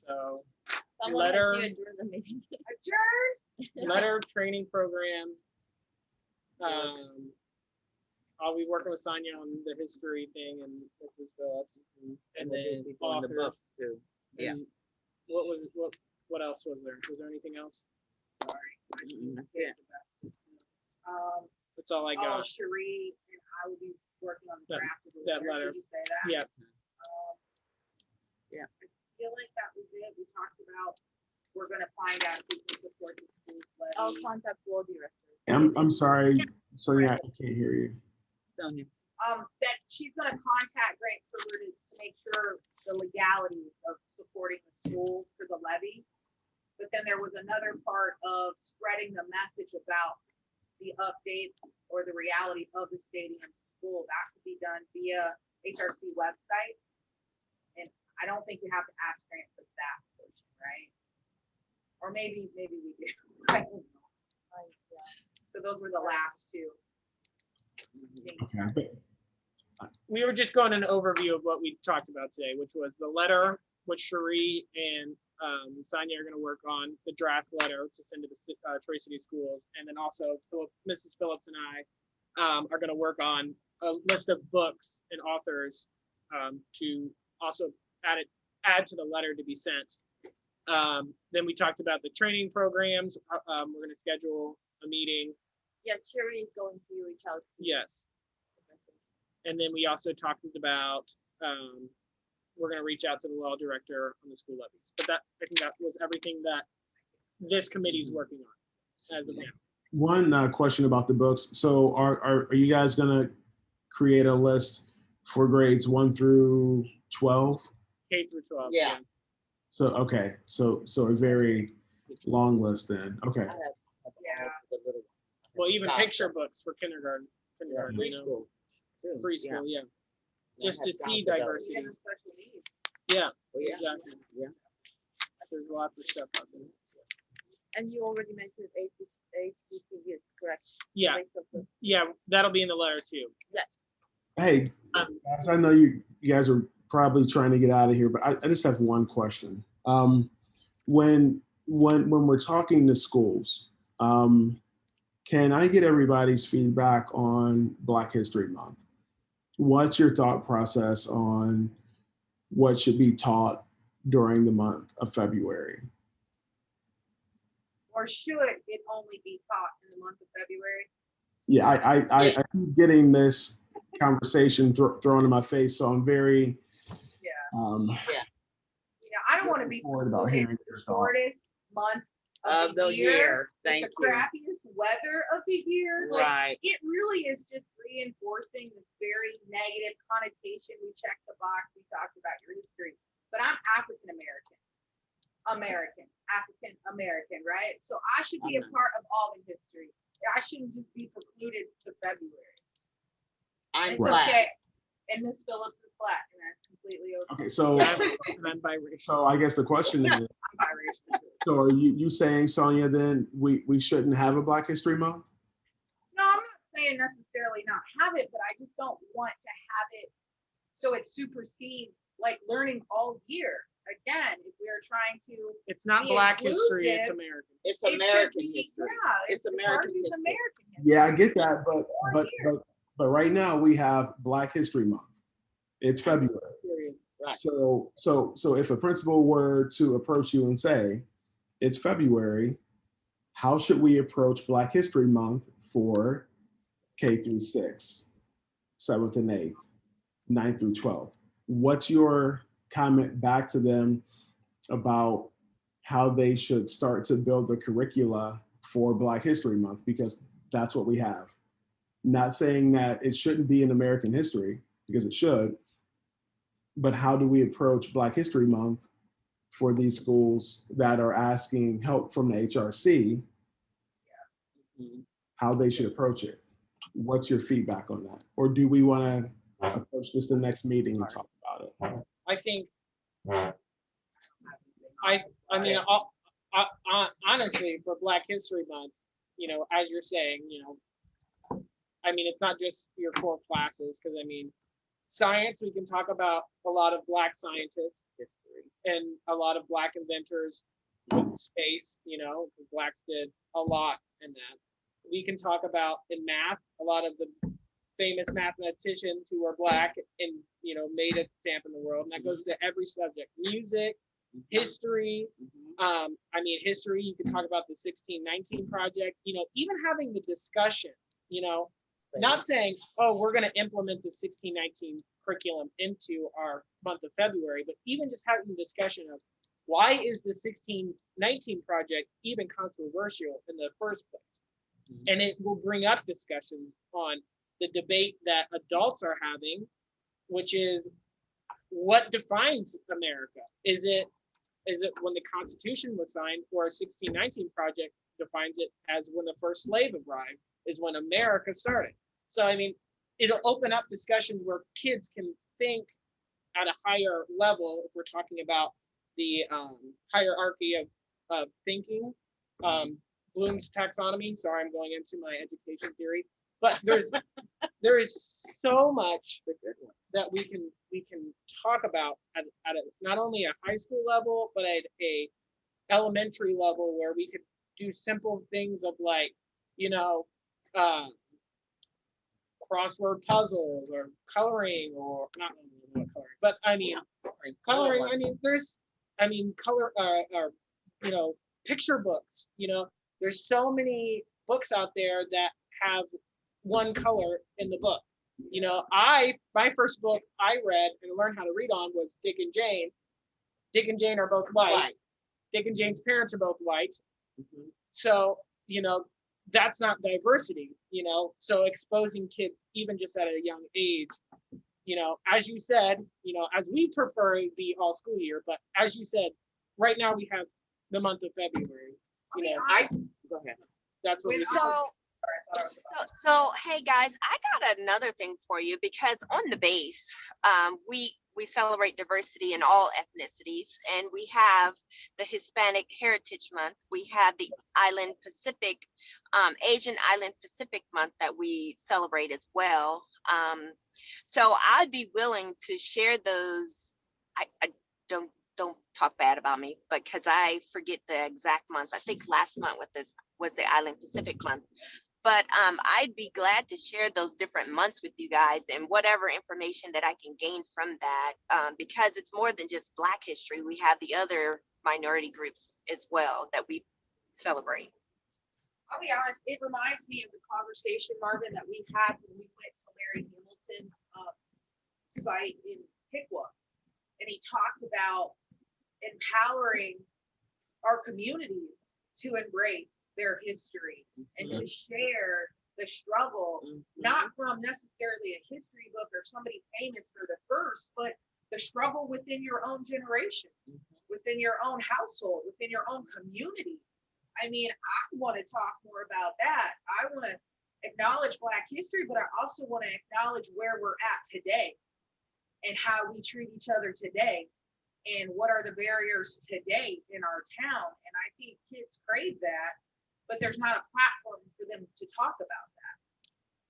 Speaker 3: So
Speaker 4: Someone
Speaker 3: Letter-
Speaker 4: has to adjourn the meeting.
Speaker 8: Adjourned.
Speaker 3: letter training program. I'll be working with Sonia on the history thing and Mrs. Phillips, and
Speaker 1: we'll
Speaker 3: then
Speaker 1: be doing the
Speaker 3: authors.
Speaker 1: book too. Yeah.
Speaker 3: And what else was there? Was there anything else?
Speaker 8: Sorry.
Speaker 1: Yeah.
Speaker 3: That's all I got.
Speaker 8: Cherie and I will be working on the
Speaker 3: That-
Speaker 8: draft of the
Speaker 3: that
Speaker 8: letter.
Speaker 3: letter.
Speaker 8: Did you say that?
Speaker 3: Yeah.
Speaker 1: Yeah.
Speaker 8: I feel like that was it. We talked about, we're gonna find out if we can support the school's
Speaker 4: I'll
Speaker 8: levy.
Speaker 4: contact law director.
Speaker 9: I'm sorry, Sonia, I can't hear you.
Speaker 1: Sonia.
Speaker 8: That she's gonna contact Grant Kruger to make sure the legalities of supporting the school for the levy. But then there was another part of spreading the message about the updates or the reality of the stadium school. That could be done via HRC website. And I don't think you have to ask Grant for that portion, right? Or maybe we do. I don't know. So those were the last two. things.
Speaker 9: Okay, but
Speaker 3: We were just going an overview of what we talked about today, which was the letter, which Cherie and Sonia are going to work on, the draft letter to send to the Troy City schools, and then also Mrs. Phillips and I are going to work on a list of books and authors to also add to the letter to be sent. Then we talked about the training programs. We're going to schedule a meeting.
Speaker 4: Yes, Sherry is going to reach out. to you.
Speaker 3: Yes. And then we also talked about, we're gonna reach out to the law director on the school levies. But I think that was everything that this committee is working on as of now.
Speaker 9: one question about the books. So are you guys gonna create a list for grades 1 through 12?
Speaker 3: K through 12.
Speaker 1: Yeah.
Speaker 9: So, okay, so a very long list then, okay.
Speaker 1: I have
Speaker 8: Yeah.
Speaker 1: the little one.
Speaker 3: Well, even
Speaker 1: Got
Speaker 3: picture
Speaker 1: it.
Speaker 3: books for kindergarten,
Speaker 1: Yeah,
Speaker 3: you know,
Speaker 1: preschool. too.
Speaker 3: preschool, yeah.
Speaker 1: Yeah,
Speaker 3: Just
Speaker 1: I
Speaker 3: to
Speaker 1: have
Speaker 3: see
Speaker 1: got those.
Speaker 3: diversity.
Speaker 8: Even special needs.
Speaker 3: Yeah,
Speaker 1: Well, yeah.
Speaker 3: exactly.
Speaker 1: Yeah.
Speaker 3: There's lots of stuff out there.
Speaker 4: And you already mentioned HBCUs, correct?
Speaker 3: Yeah,
Speaker 4: List of the-
Speaker 3: yeah, that'll be in the letter too.
Speaker 9: Hey, guys, I know you guys are probably trying to get out of here, but I just have one question. When we're talking to schools, Can I get everybody's feedback on Black History Month? What's your thought process on what should be taught during the month of February?
Speaker 8: Or should it only be taught in the month of February?
Speaker 9: Yeah, I keep getting this conversation thrown in my face, so I'm very
Speaker 1: Yeah.
Speaker 8: You know, I don't want to be
Speaker 9: forward about hearing
Speaker 8: the
Speaker 9: your thoughts.
Speaker 8: shortest month
Speaker 1: Of the year.
Speaker 8: with
Speaker 1: Thank
Speaker 8: the
Speaker 1: you.
Speaker 8: crappiest weather of the year. Like,
Speaker 1: Right.
Speaker 8: it really is just reinforcing this very negative connotation. We checked the box, we talked about your history, but I'm African American, African American, right? So I should be a part of all the history. I shouldn't just be precluded to February.
Speaker 1: I'm
Speaker 8: It's
Speaker 1: black.
Speaker 8: okay. And Miss Phillips is black, and that's completely okay.
Speaker 9: Okay, so
Speaker 3: And I'm biracial.
Speaker 9: so I guess the question is,
Speaker 8: I'm biracial.
Speaker 9: so are you saying, Sonia, then we shouldn't have a Black History Month?
Speaker 8: No, I'm not saying necessarily not have it, but I just don't want to have it so it supersedes like learning all year. Again, if we are trying to,
Speaker 3: It's not
Speaker 8: be
Speaker 3: Black history, it's
Speaker 8: inclusive.
Speaker 3: American.
Speaker 1: It's
Speaker 8: it should
Speaker 1: American
Speaker 8: be,
Speaker 1: history.
Speaker 8: yeah,
Speaker 1: It's
Speaker 8: part
Speaker 1: American
Speaker 8: of these
Speaker 1: history.
Speaker 8: American history.
Speaker 9: Yeah, I get that,
Speaker 8: Or here.
Speaker 9: but right now we have Black History Month. It's February.
Speaker 3: Period.
Speaker 1: Right.
Speaker 9: So if a principal were to approach you and say, it's February, how should we approach Black History Month for K through 6, 7th and 8th, 9th through 12th? What's your comment back to them about how they should start to build the curricula for Black History Month? Because that's what we have. Not saying that it shouldn't be in American history, because it should, but how do we approach Black History Month for these schools that are asking help from the HRC,
Speaker 1: Mhm.
Speaker 9: how they should approach it? What's your feedback on that? Or do we want to approach this the next meeting and talk about it?
Speaker 3: I think, I mean, honestly, for Black History Month, you know, as you're saying, you know, I mean, it's not just your core classes, because I mean, science, we can talk about a lot of Black scientists history and a lot of Black inventors with space, you know, because Blacks did a lot in that. We can talk about in math, a lot of the famous mathematicians who are Black and, you know, made a stamp in the world. And that goes to every subject: music, history. I mean, history, you can talk about the 1619 project, you know, even having the discussion, you know, not saying, oh, we're going to implement the 1619 curriculum into our month of February, but even just having the discussion of why is the 1619 project even controversial in the first place? And it will bring up discussions on the debate that adults are having, which is what defines America? Is it when the Constitution was signed, or a 1619 project defines it as when the first slave arrived, is when America started? So, I mean, it'll open up discussions where kids can think at a higher level. If we're talking about the hierarchy of thinking, Bloom's taxonomy. Sorry, I'm going into my education theory, but there is so much that we can talk about at a, not only a high school level, but at a elementary level, where we could do simple things of like, you know, crossword puzzles or coloring, or not coloring, but I mean coloring. I mean, there's, I mean, color or you know, picture books. You know, there's so many books out there that have one color in the book. You know, my first book I read and learned how to read on was Dick and Jane. Dick and Jane are both white. Dick and Jane's parents are both white. So, you know, that's not diversity, you know. So exposing kids, even just at a young age, you know, as you said, you know, as we prefer the all school year, but as you said, right now we have the month of February. You know, go ahead. That's what we
Speaker 2: So hey guys, I got another thing for you, because on the base, we celebrate diversity in all ethnicities, and we have the Hispanic Heritage Month. We have the Island Pacific, Asian Island Pacific Month that we celebrate as well. So I'd be willing to share those. I don't don't talk bad about me, but because I forget the exact month. I think last month with this was the Island Pacific month. But I'd be glad to share those different months with you guys and whatever information that I can gain from that, because it's more than just Black history. We have the other minority groups as well that we celebrate.
Speaker 8: I'll be honest, it reminds me of the conversation, Marvin, that we had when we went to Larry Hamilton's site in Piqua. And he talked about empowering our communities to embrace their history and to share the struggle, not from necessarily a history book or somebody famous for the first, but the struggle within your own generation, within your own household, within your own community. I mean, I want to talk more about that. I want to acknowledge Black history, but I also want to acknowledge where we're at today and how we treat each other today and what are the barriers today in our town. And I think kids crave that, but there's not a platform for them to talk about that.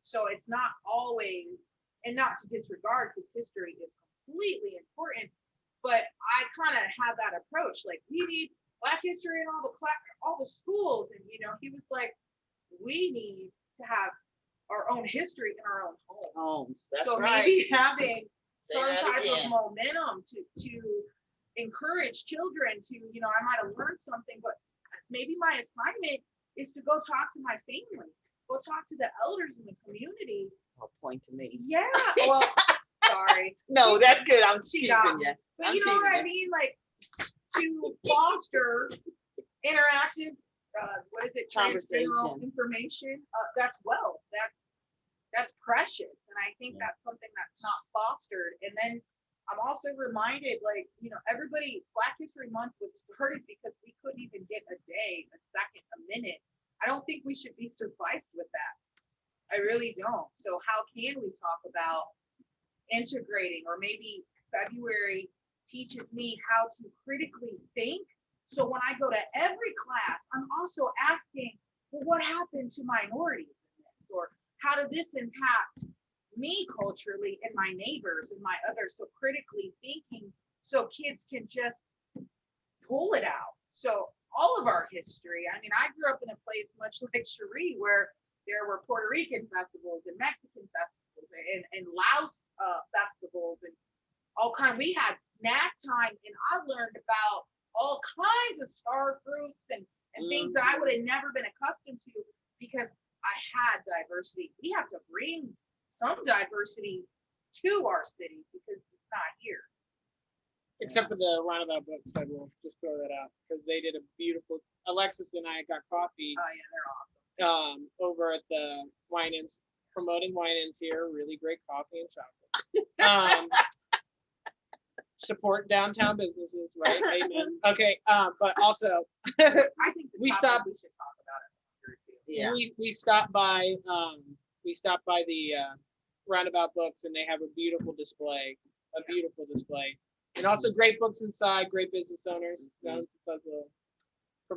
Speaker 8: So it's not always, and not to disregard, because history is completely important, but I kind of have that approach. Like, we need Black history in all the schools. And, you know, he was like, we need to have our own history in our own homes.
Speaker 1: That's
Speaker 8: So
Speaker 1: right.
Speaker 8: maybe having
Speaker 1: Say
Speaker 8: some
Speaker 1: that
Speaker 8: type
Speaker 1: again.
Speaker 8: of momentum to encourage children to, you know, I might have learned something, but maybe my assignment is to go talk to my family, go talk to the elders in the community.
Speaker 1: I'll point to me.
Speaker 8: Yeah, well, sorry.
Speaker 1: No, that's good. I'm
Speaker 8: She
Speaker 1: teasing
Speaker 8: got
Speaker 1: you.
Speaker 8: me. But
Speaker 1: I'm
Speaker 8: you know what I
Speaker 1: teasing
Speaker 8: mean? Like, to foster interactive, what is it? Transgenerational
Speaker 1: Conversation.
Speaker 8: information. That's wealth. That's precious. And I think that's something that's not fostered. And then I'm also reminded, like, you know, Black History Month was started because we couldn't even get a day, a second, a minute. I don't think we should be sufficed with that. I really don't. So how can we talk about integrating, or maybe February teaches me how to critically think. So when I go to every class, I'm also asking, well, what happened to minorities in this? Or how did this impact me culturally and my neighbors and my others? So critically thinking, so kids can just pull it out. So all of our history, I mean, I grew up in a place much like Cherie, where there were Puerto Rican festivals and Mexican festivals and Laos festivals and all kinds. We had snack time, and I learned about all kinds of star fruits and things that I would have never been accustomed to because I had diversity. We have to bring some diversity to our city because it's not here.
Speaker 3: Except for the Roundabout Books, I will just throw that out because they did a beautiful. Alexis and I got coffee
Speaker 8: Oh yeah, they're awesome.
Speaker 3: over at the wine ins, promoting wine ins here. Really great coffee and chocolate. Support downtown businesses, right? Amen. Okay, but also
Speaker 8: I think
Speaker 3: we
Speaker 8: we
Speaker 3: stopped.
Speaker 8: should talk about it.
Speaker 1: Yeah.
Speaker 3: We stopped by the Roundabout Books, and they have a beautiful display, and also great books inside, great business owners.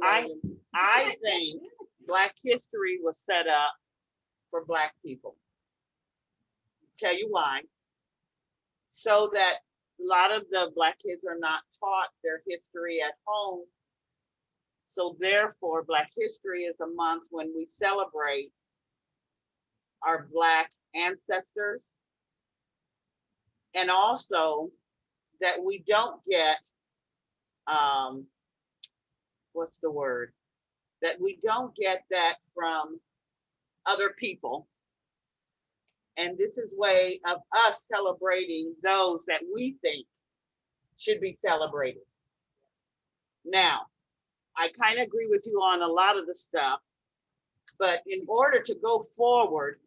Speaker 1: I think Black history was set up for Black people. Tell you why. So that a lot of the Black kids are not taught their history at home. So therefore, Black history is a month when we celebrate our Black ancestors. And also that we don't get, what's the word? That we don't get that from other people. And this is a way of us celebrating those that we think should be celebrated. Now, I kind of agree with you on a lot of the stuff, but in order to go forward,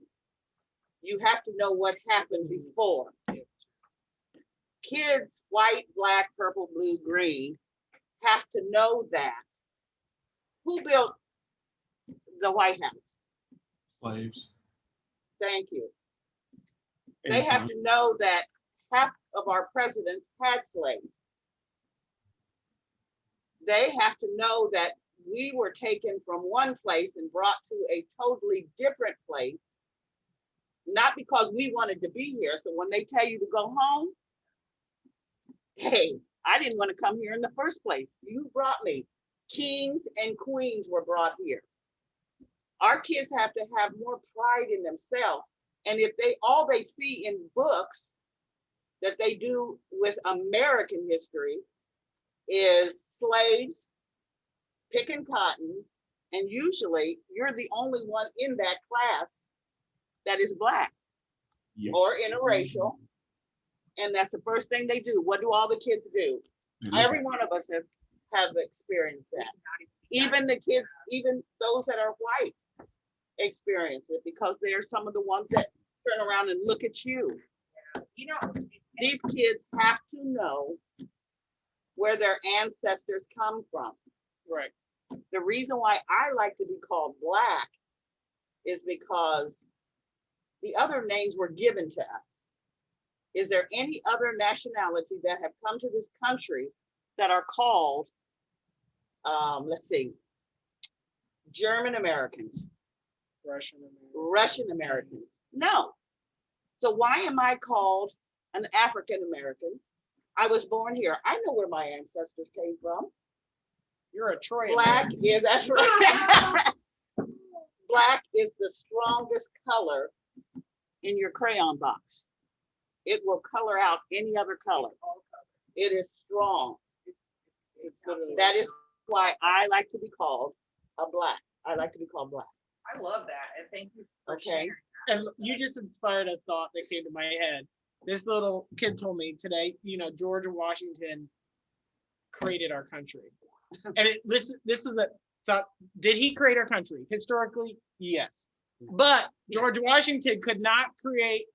Speaker 1: you have to know what happened before. Kids, white, black, purple, blue, green, have to know that. Who built the White House?
Speaker 9: Slaves.
Speaker 1: Thank you. They have to know that half of our presidents had slaves. They have to know that we were taken from one place and brought to a totally different place, not because we wanted to be here. So when they tell you to go home, hey, I didn't want to come here in the first place. You brought me. Kings and queens were brought here. Our kids have to have more pride in themselves. And if all they see in books that they do with American history is slaves picking cotton, and usually you're the only one in that class that is Black
Speaker 9: Yes.
Speaker 1: or interracial, and that's the first thing they do. What do all the kids do? Every one of us have experienced that. Even the kids, even those that are white, experience it because they're some of the ones that turn around and look at you.
Speaker 8: You know,
Speaker 1: These kids have to know where their ancestors come from.
Speaker 3: Right.
Speaker 1: The reason why I like to be called Black is because the other names were given to us. Is there any other nationality that have come to this country that are called, let's see, German Americans, Russian Americans? No. So why am I called an African American? I was born here. I know where my ancestors came from.
Speaker 3: You're a Troy.
Speaker 1: Black is, that's right. Black is the strongest color in your crayon box. It will color out any other color. It is strong. That is why I like to be called a Black. I like to be called Black.
Speaker 8: I love that, and thank you for
Speaker 1: Okay.
Speaker 8: sharing.
Speaker 3: And you just inspired a thought that came to my head. This little kid told me today, George Washington created our country. And this is a thought. Did he create our country? Historically, yes. But George Washington could not create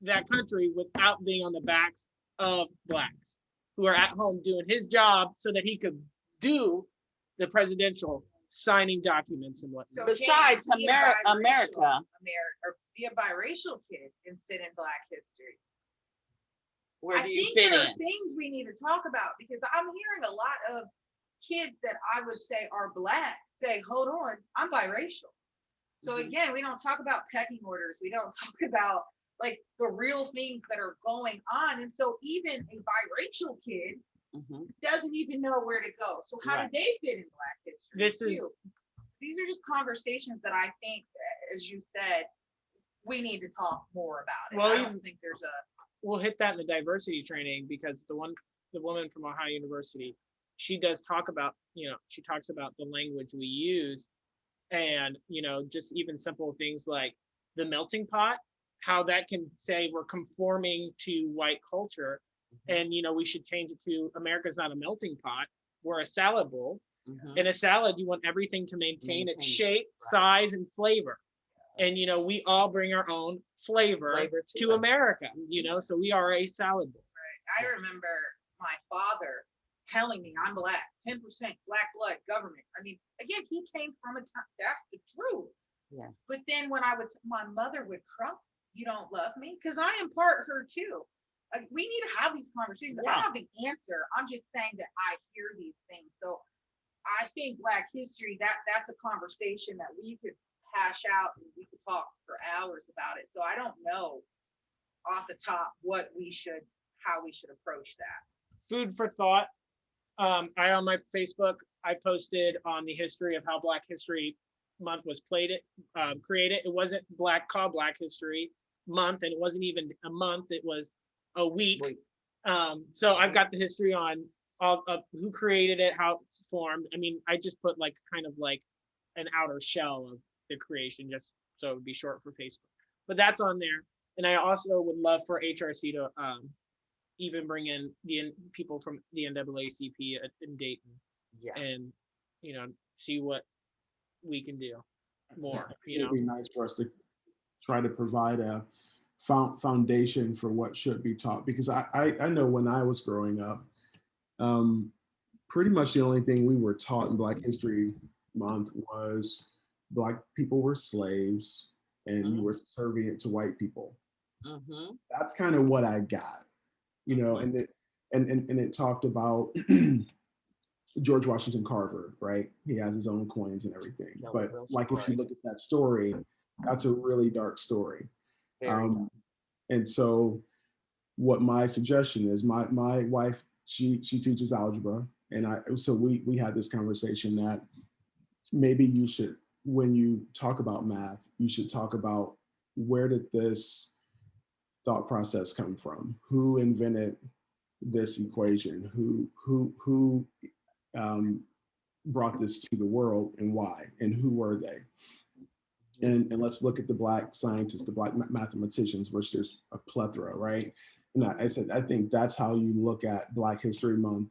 Speaker 3: that country without being on the backs of Blacks who are at home doing his job so that he could do the presidential signing documents and whatnot.
Speaker 8: So
Speaker 1: Besides
Speaker 8: Jane, be a
Speaker 1: America.
Speaker 8: or be a biracial kid and sit in Black history.
Speaker 1: Where
Speaker 8: I
Speaker 1: do you
Speaker 8: think
Speaker 1: fit
Speaker 8: there
Speaker 1: in?
Speaker 8: are things we need to talk about because I'm hearing a lot of kids that I would say are Black say, hold on, I'm biracial. So again, we don't talk about pecking orders. We don't talk about like the real things that are going on. And so even a biracial kid doesn't even know where to go. So how do they fit in Black history too? These are just conversations that I think, as you said, we need to talk more about it.
Speaker 3: Well,
Speaker 8: I don't think there's a
Speaker 3: we'll hit that in the diversity training because the woman from Ohio University, she does talk about, she talks about the language we use and, just even simple things like the melting pot, how that can say we're conforming to white culture. And, we should change it to America's not a melting pot. We're a salad bowl. In a salad, you want everything to maintain its shape, size, and flavor. And, we all bring our own flavor to America, so we are a salad bowl.
Speaker 8: Right. I remember my father telling me I'm Black, 10% Black blood government. I mean, again, he came from a time, that's the truth.
Speaker 1: Yeah.
Speaker 8: But then when my mother would cry, you don't love me? Because I am part her too. We need to have these conversations. I don't have the answer. I'm just saying that I hear these things. So I think Black history, that's a conversation that we could hash out and we could talk for hours about it. So I don't know off the top how we should approach that.
Speaker 3: Food for thought. On my Facebook, I posted on the history of how Black History Month was created. It wasn't called Black History Month, and it wasn't even a month. It was a week. So I've got the history on all of who created it, how it formed. I mean, I just put kind of an outer shell of the creation, just so it would be short for Facebook. But that's on there. And I also would love for HRC to even bring in the people from the NAACP in Dayton and, see what we can do more.
Speaker 9: It'd be nice for us to try to provide a foundation for what should be taught, because I know when I was growing up, pretty much the only thing we were taught in Black History Month was Black people were slaves and you were subservient to white people. That's kind of what I got, and it talked about George Washington Carver, right? He has his own coins and everything. But if you look at that story, that's a really dark story. And so what my suggestion is, my wife she teaches algebra, and so we had this conversation that maybe you should, when you talk about math, you should talk about where did this thought process come from? Who invented this equation? Who brought this to the world, and why? And who were they? And let's look at the Black scientists, the Black mathematicians, which there's a plethora, right? And I said, I think that's how you look at Black History Month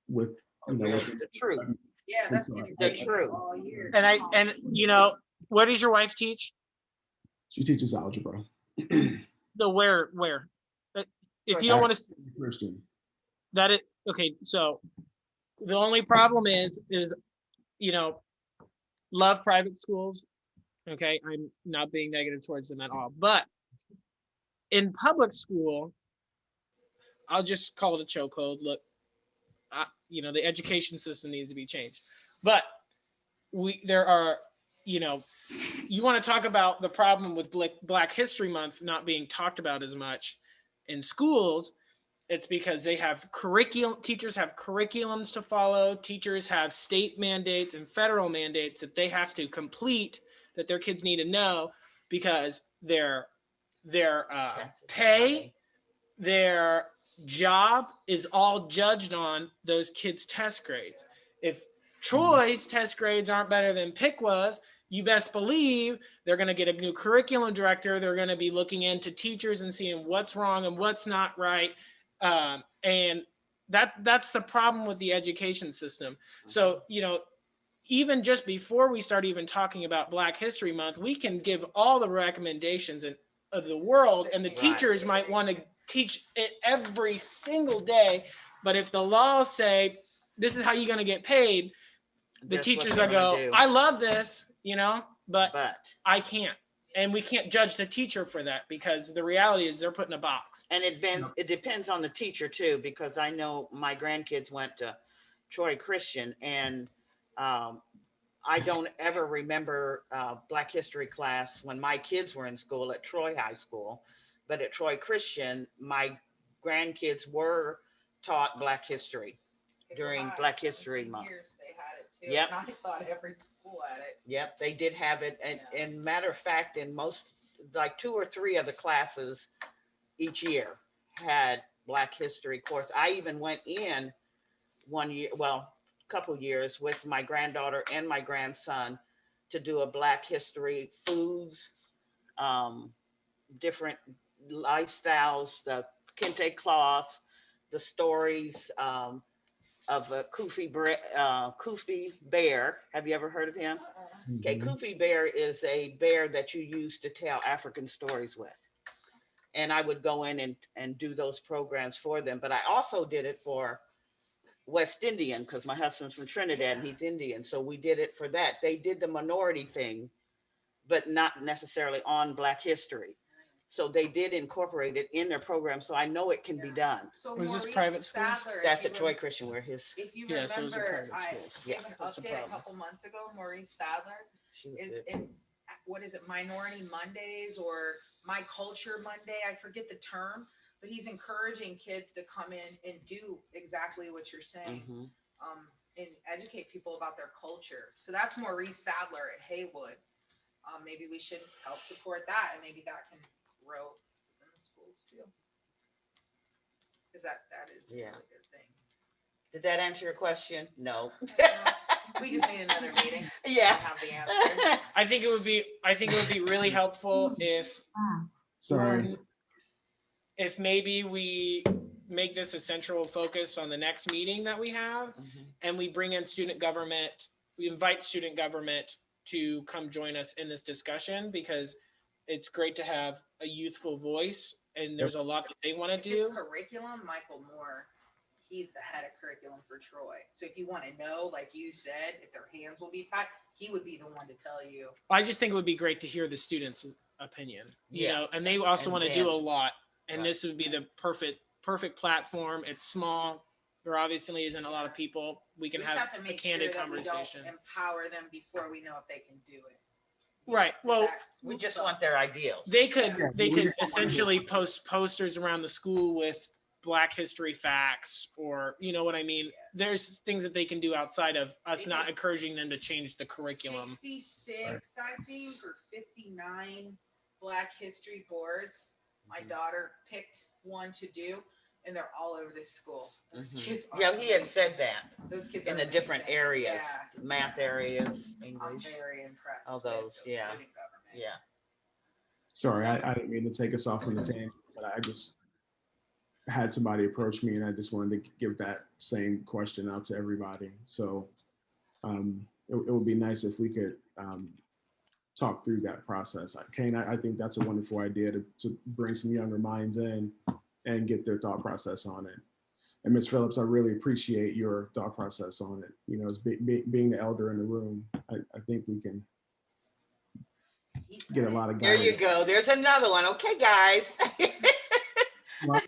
Speaker 9: with, you know, with
Speaker 1: The truth.
Speaker 8: Yeah, that's
Speaker 9: so
Speaker 8: been
Speaker 1: The truth.
Speaker 8: all year.
Speaker 3: And you know, what does your wife teach?
Speaker 9: she teaches algebra.
Speaker 3: The where? If you don't want to,
Speaker 9: Christian.
Speaker 3: that it, okay, so the only problem is, you know, love private schools. Okay, I'm not being negative towards them at all, but in public school, I'll just call it a chokehold. Look, you know, the education system needs to be changed, but there are, you know, you want to talk about the problem with Black History Month not being talked about as much in schools. It's because they have teachers have curriculums to follow, teachers have state mandates and federal mandates that they have to complete, that their kids need to know, because their pay, their job is all judged on those kids' test grades. If Troy's test grades aren't better than Piqua, you best believe they're going to get a new curriculum director. They're going to be looking into teachers and seeing what's wrong and what's not right. And that's the problem with the education system. So, you know, even just before we start even talking about Black History Month, we can give all the recommendations of the world, and the teachers might want to teach it every single day. But if the laws say, this is how you're going to get paid, the
Speaker 1: That's what
Speaker 3: teachers
Speaker 1: they're
Speaker 3: are
Speaker 1: gonna
Speaker 3: go,
Speaker 1: do.
Speaker 3: I love this, you know, but
Speaker 1: But,
Speaker 3: I can't. And we can't judge the teacher for that, because the reality is they're put in a box.
Speaker 1: and it depends on the teacher too, because I know my grandkids went to Troy Christian, and I don't ever remember Black History class when my kids were in school at Troy High School. But at Troy Christian, my grandkids were taught Black history during Black History Month.
Speaker 8: Years they had it too.
Speaker 1: Yep.
Speaker 8: And I thought every school had it.
Speaker 1: Yep, they did have it. And matter of fact, in most, like 2 or 3 of the classes each year had Black history course. I even went in one year, well, a couple years, with my granddaughter and my grandson to do a Black history, foods, different lifestyles, the kente cloth, the stories of a Kufi bear. Have you ever heard of him? Okay, Kufi bear is a bear that you use to tell African stories with. And I would go in and do those programs for them. But I also did it for West Indian, because my husband's from Trinidad and he's Indian. So we did it for that. They did the minority thing, but not necessarily on Black history. So they did incorporate it in their program. So I know it can be done.
Speaker 8: So
Speaker 3: Was this
Speaker 8: Maurice
Speaker 3: private schools?
Speaker 8: Sadler, if
Speaker 1: That's
Speaker 8: you
Speaker 1: at Troy Christian, where his,
Speaker 8: If you
Speaker 3: Yeah, so those are
Speaker 8: remember,
Speaker 3: private
Speaker 8: I
Speaker 3: schools.
Speaker 8: gave
Speaker 1: Yeah,
Speaker 8: an
Speaker 3: that's a
Speaker 8: update a
Speaker 3: problem.
Speaker 8: couple months ago. Maurice Sadler
Speaker 1: she was
Speaker 8: is
Speaker 1: good.
Speaker 8: in, what is it, Minority Mondays or My Culture Monday? I forget the term, but he's encouraging kids to come in and do exactly what you're saying,
Speaker 1: Mhm.
Speaker 8: and educate people about their culture. So that's Maurice Sadler at Haywood. Maybe we should help support that, and maybe that can grow in the schools too. Because that is a
Speaker 1: Yeah.
Speaker 8: really good thing.
Speaker 1: Did that answer your question? No.
Speaker 8: We just need another meeting. to
Speaker 1: Yeah.
Speaker 8: Have the answer.
Speaker 3: I think it would be really helpful
Speaker 9: Sorry.
Speaker 3: if maybe we make this a central focus on the next meeting that we have,
Speaker 1: Mhm.
Speaker 3: and we bring in student government. We invite student government to come join us in this discussion, because it's great to have a youthful voice, and there's a lot that they want to
Speaker 8: If it's
Speaker 3: do.
Speaker 8: curriculum, Michael Moore, he's the head of curriculum for Troy. So if you want to know, like you said, if their hands will be tied, he would be the one to tell you.
Speaker 3: I just think it would be great to hear the students' opinion, you
Speaker 1: Yeah.
Speaker 3: know, and they also
Speaker 1: And
Speaker 3: want to
Speaker 1: then-
Speaker 3: do a lot. And
Speaker 1: Right.
Speaker 3: this would be the perfect platform. It's small. There obviously isn't a lot of people. We can
Speaker 8: We just
Speaker 3: have
Speaker 8: have to
Speaker 3: a
Speaker 8: make sure
Speaker 3: candid
Speaker 8: that we don't
Speaker 3: conversation.
Speaker 8: empower them before we know if they can do it.
Speaker 3: Right. Well,
Speaker 1: We just want their ideals.
Speaker 3: they could
Speaker 9: Yeah,
Speaker 3: they
Speaker 9: we
Speaker 3: could
Speaker 9: just don't wanna hear-
Speaker 3: essentially post posters around the school with Black history facts, or you know what I mean? There's things that they can do outside of us not encouraging them to change the curriculum.
Speaker 8: 66, I think, or 59 Black history boards. My daughter picked one to do, and they're all over this school. Those kids are
Speaker 1: Yeah, he had
Speaker 8: amazing.
Speaker 1: said that
Speaker 8: Those kids
Speaker 1: in
Speaker 8: are
Speaker 1: the different
Speaker 8: amazing.
Speaker 1: areas,
Speaker 8: Yeah.
Speaker 1: math areas,
Speaker 8: I'm
Speaker 1: English.
Speaker 8: very impressed.
Speaker 1: All
Speaker 8: with
Speaker 1: those, yeah.
Speaker 8: student government.
Speaker 1: Yeah.
Speaker 9: Sorry, I didn't mean to take us off on a tangent, but I just had somebody approach me and I just wanted to give that same question out to everybody. So it would be nice if we could talk through that process. Kane, I think that's a wonderful idea to bring some younger minds in and get their thought process on it. And Ms. Phillips, I really appreciate your thought process on it. You know, as being the elder in the room, I think we can get a lot of
Speaker 1: There you
Speaker 9: guidance.
Speaker 1: go. There's another one. Okay, guys.
Speaker 8: Gotta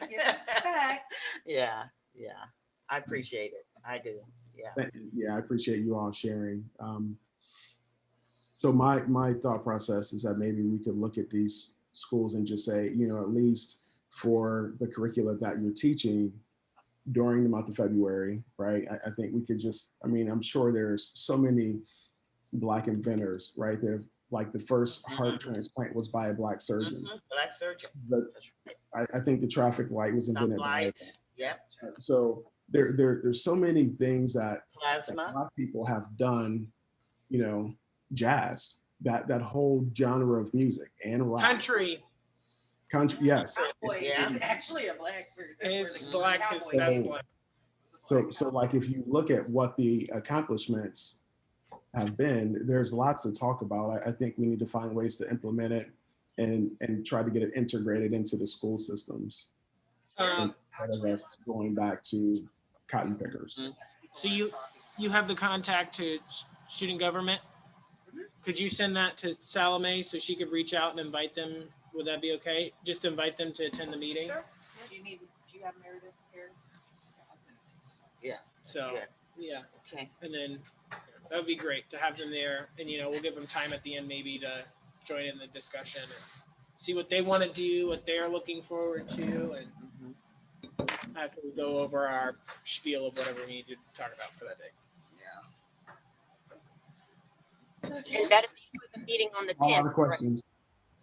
Speaker 8: give respect.
Speaker 1: Yeah, yeah. I appreciate it. I do. Yeah.
Speaker 9: Yeah, I appreciate you all sharing. So my thought process is that maybe we could look at these schools and just say, you know, at least for the curricula that you're teaching during the month of February, right? I think we could just, I mean, I'm sure there's so many Black inventors, right? That like the first heart transplant was by a Black surgeon.
Speaker 1: Black surgeon.
Speaker 9: I think the traffic light was invented by.
Speaker 1: Light. Yep.
Speaker 9: So there's so many things that
Speaker 1: Plasma.
Speaker 9: Black people have done, you know, jazz, that whole genre of music and rock.
Speaker 3: Country.
Speaker 9: Yes.
Speaker 8: Cowboy
Speaker 1: Yeah.
Speaker 8: is actually a Black.
Speaker 3: It's Black.
Speaker 8: Cowboy.
Speaker 3: That's Black.
Speaker 9: So like if you look at what the accomplishments have been, there's lots to talk about. I think we need to find ways to implement it and try to get it integrated into the school systems. Instead of us going back to cotton pickers.
Speaker 3: So you have the contact to student government? Could you send that to Salome so she could reach out and invite them? Would that be okay? Just invite them to attend the meeting?
Speaker 8: Sure. Do you have Meredith Harris?
Speaker 1: Yeah.
Speaker 3: So,
Speaker 1: good.
Speaker 3: yeah.
Speaker 1: Okay.
Speaker 3: And then that would be great to have them there. And, you know, we'll give them time at the end maybe to join in the discussion and see what they want to do, what they're looking forward to. And after we go over our spiel of whatever we need to talk about for that day.
Speaker 10: And that'll be for the meeting on the
Speaker 9: A lot
Speaker 10: 10th.
Speaker 9: of questions.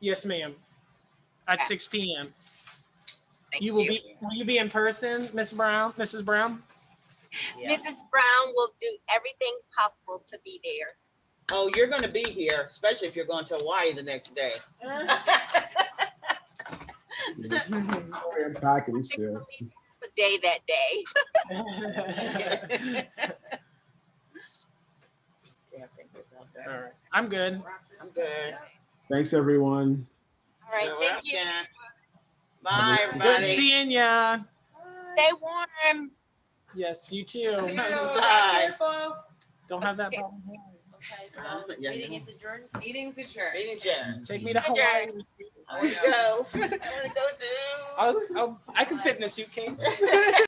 Speaker 3: Yes, ma'am. At 6 p.m.
Speaker 10: Thank
Speaker 3: Will you be in person, Mrs. Brown?
Speaker 1: Yeah.
Speaker 10: Mrs. Brown will do everything possible to be there.
Speaker 1: Oh, you're going to be here, especially if you're going to Hawaii the next day.
Speaker 9: I'm packing still.
Speaker 10: The day that day.
Speaker 1: Yeah, think about that.
Speaker 3: All right. I'm good.
Speaker 1: I'm good.
Speaker 9: Thanks, everyone.
Speaker 10: All right,
Speaker 1: You're
Speaker 10: thank you.
Speaker 1: welcome. Bye,
Speaker 3: Good
Speaker 1: everybody.
Speaker 3: seeing ya.
Speaker 10: Stay warm.
Speaker 3: Yes, you too.
Speaker 1: Bye.
Speaker 8: Careful.
Speaker 3: Don't have that problem.
Speaker 4: Okay,
Speaker 1: Yeah,
Speaker 4: meeting
Speaker 1: no.
Speaker 4: is adjourned.
Speaker 8: Meeting's adjourned.
Speaker 1: Meeting adjourned.
Speaker 3: Take me to
Speaker 10: Adjourn.
Speaker 3: Hawaii.
Speaker 1: I want to go. I want to go too.
Speaker 3: I can fit in a suitcase.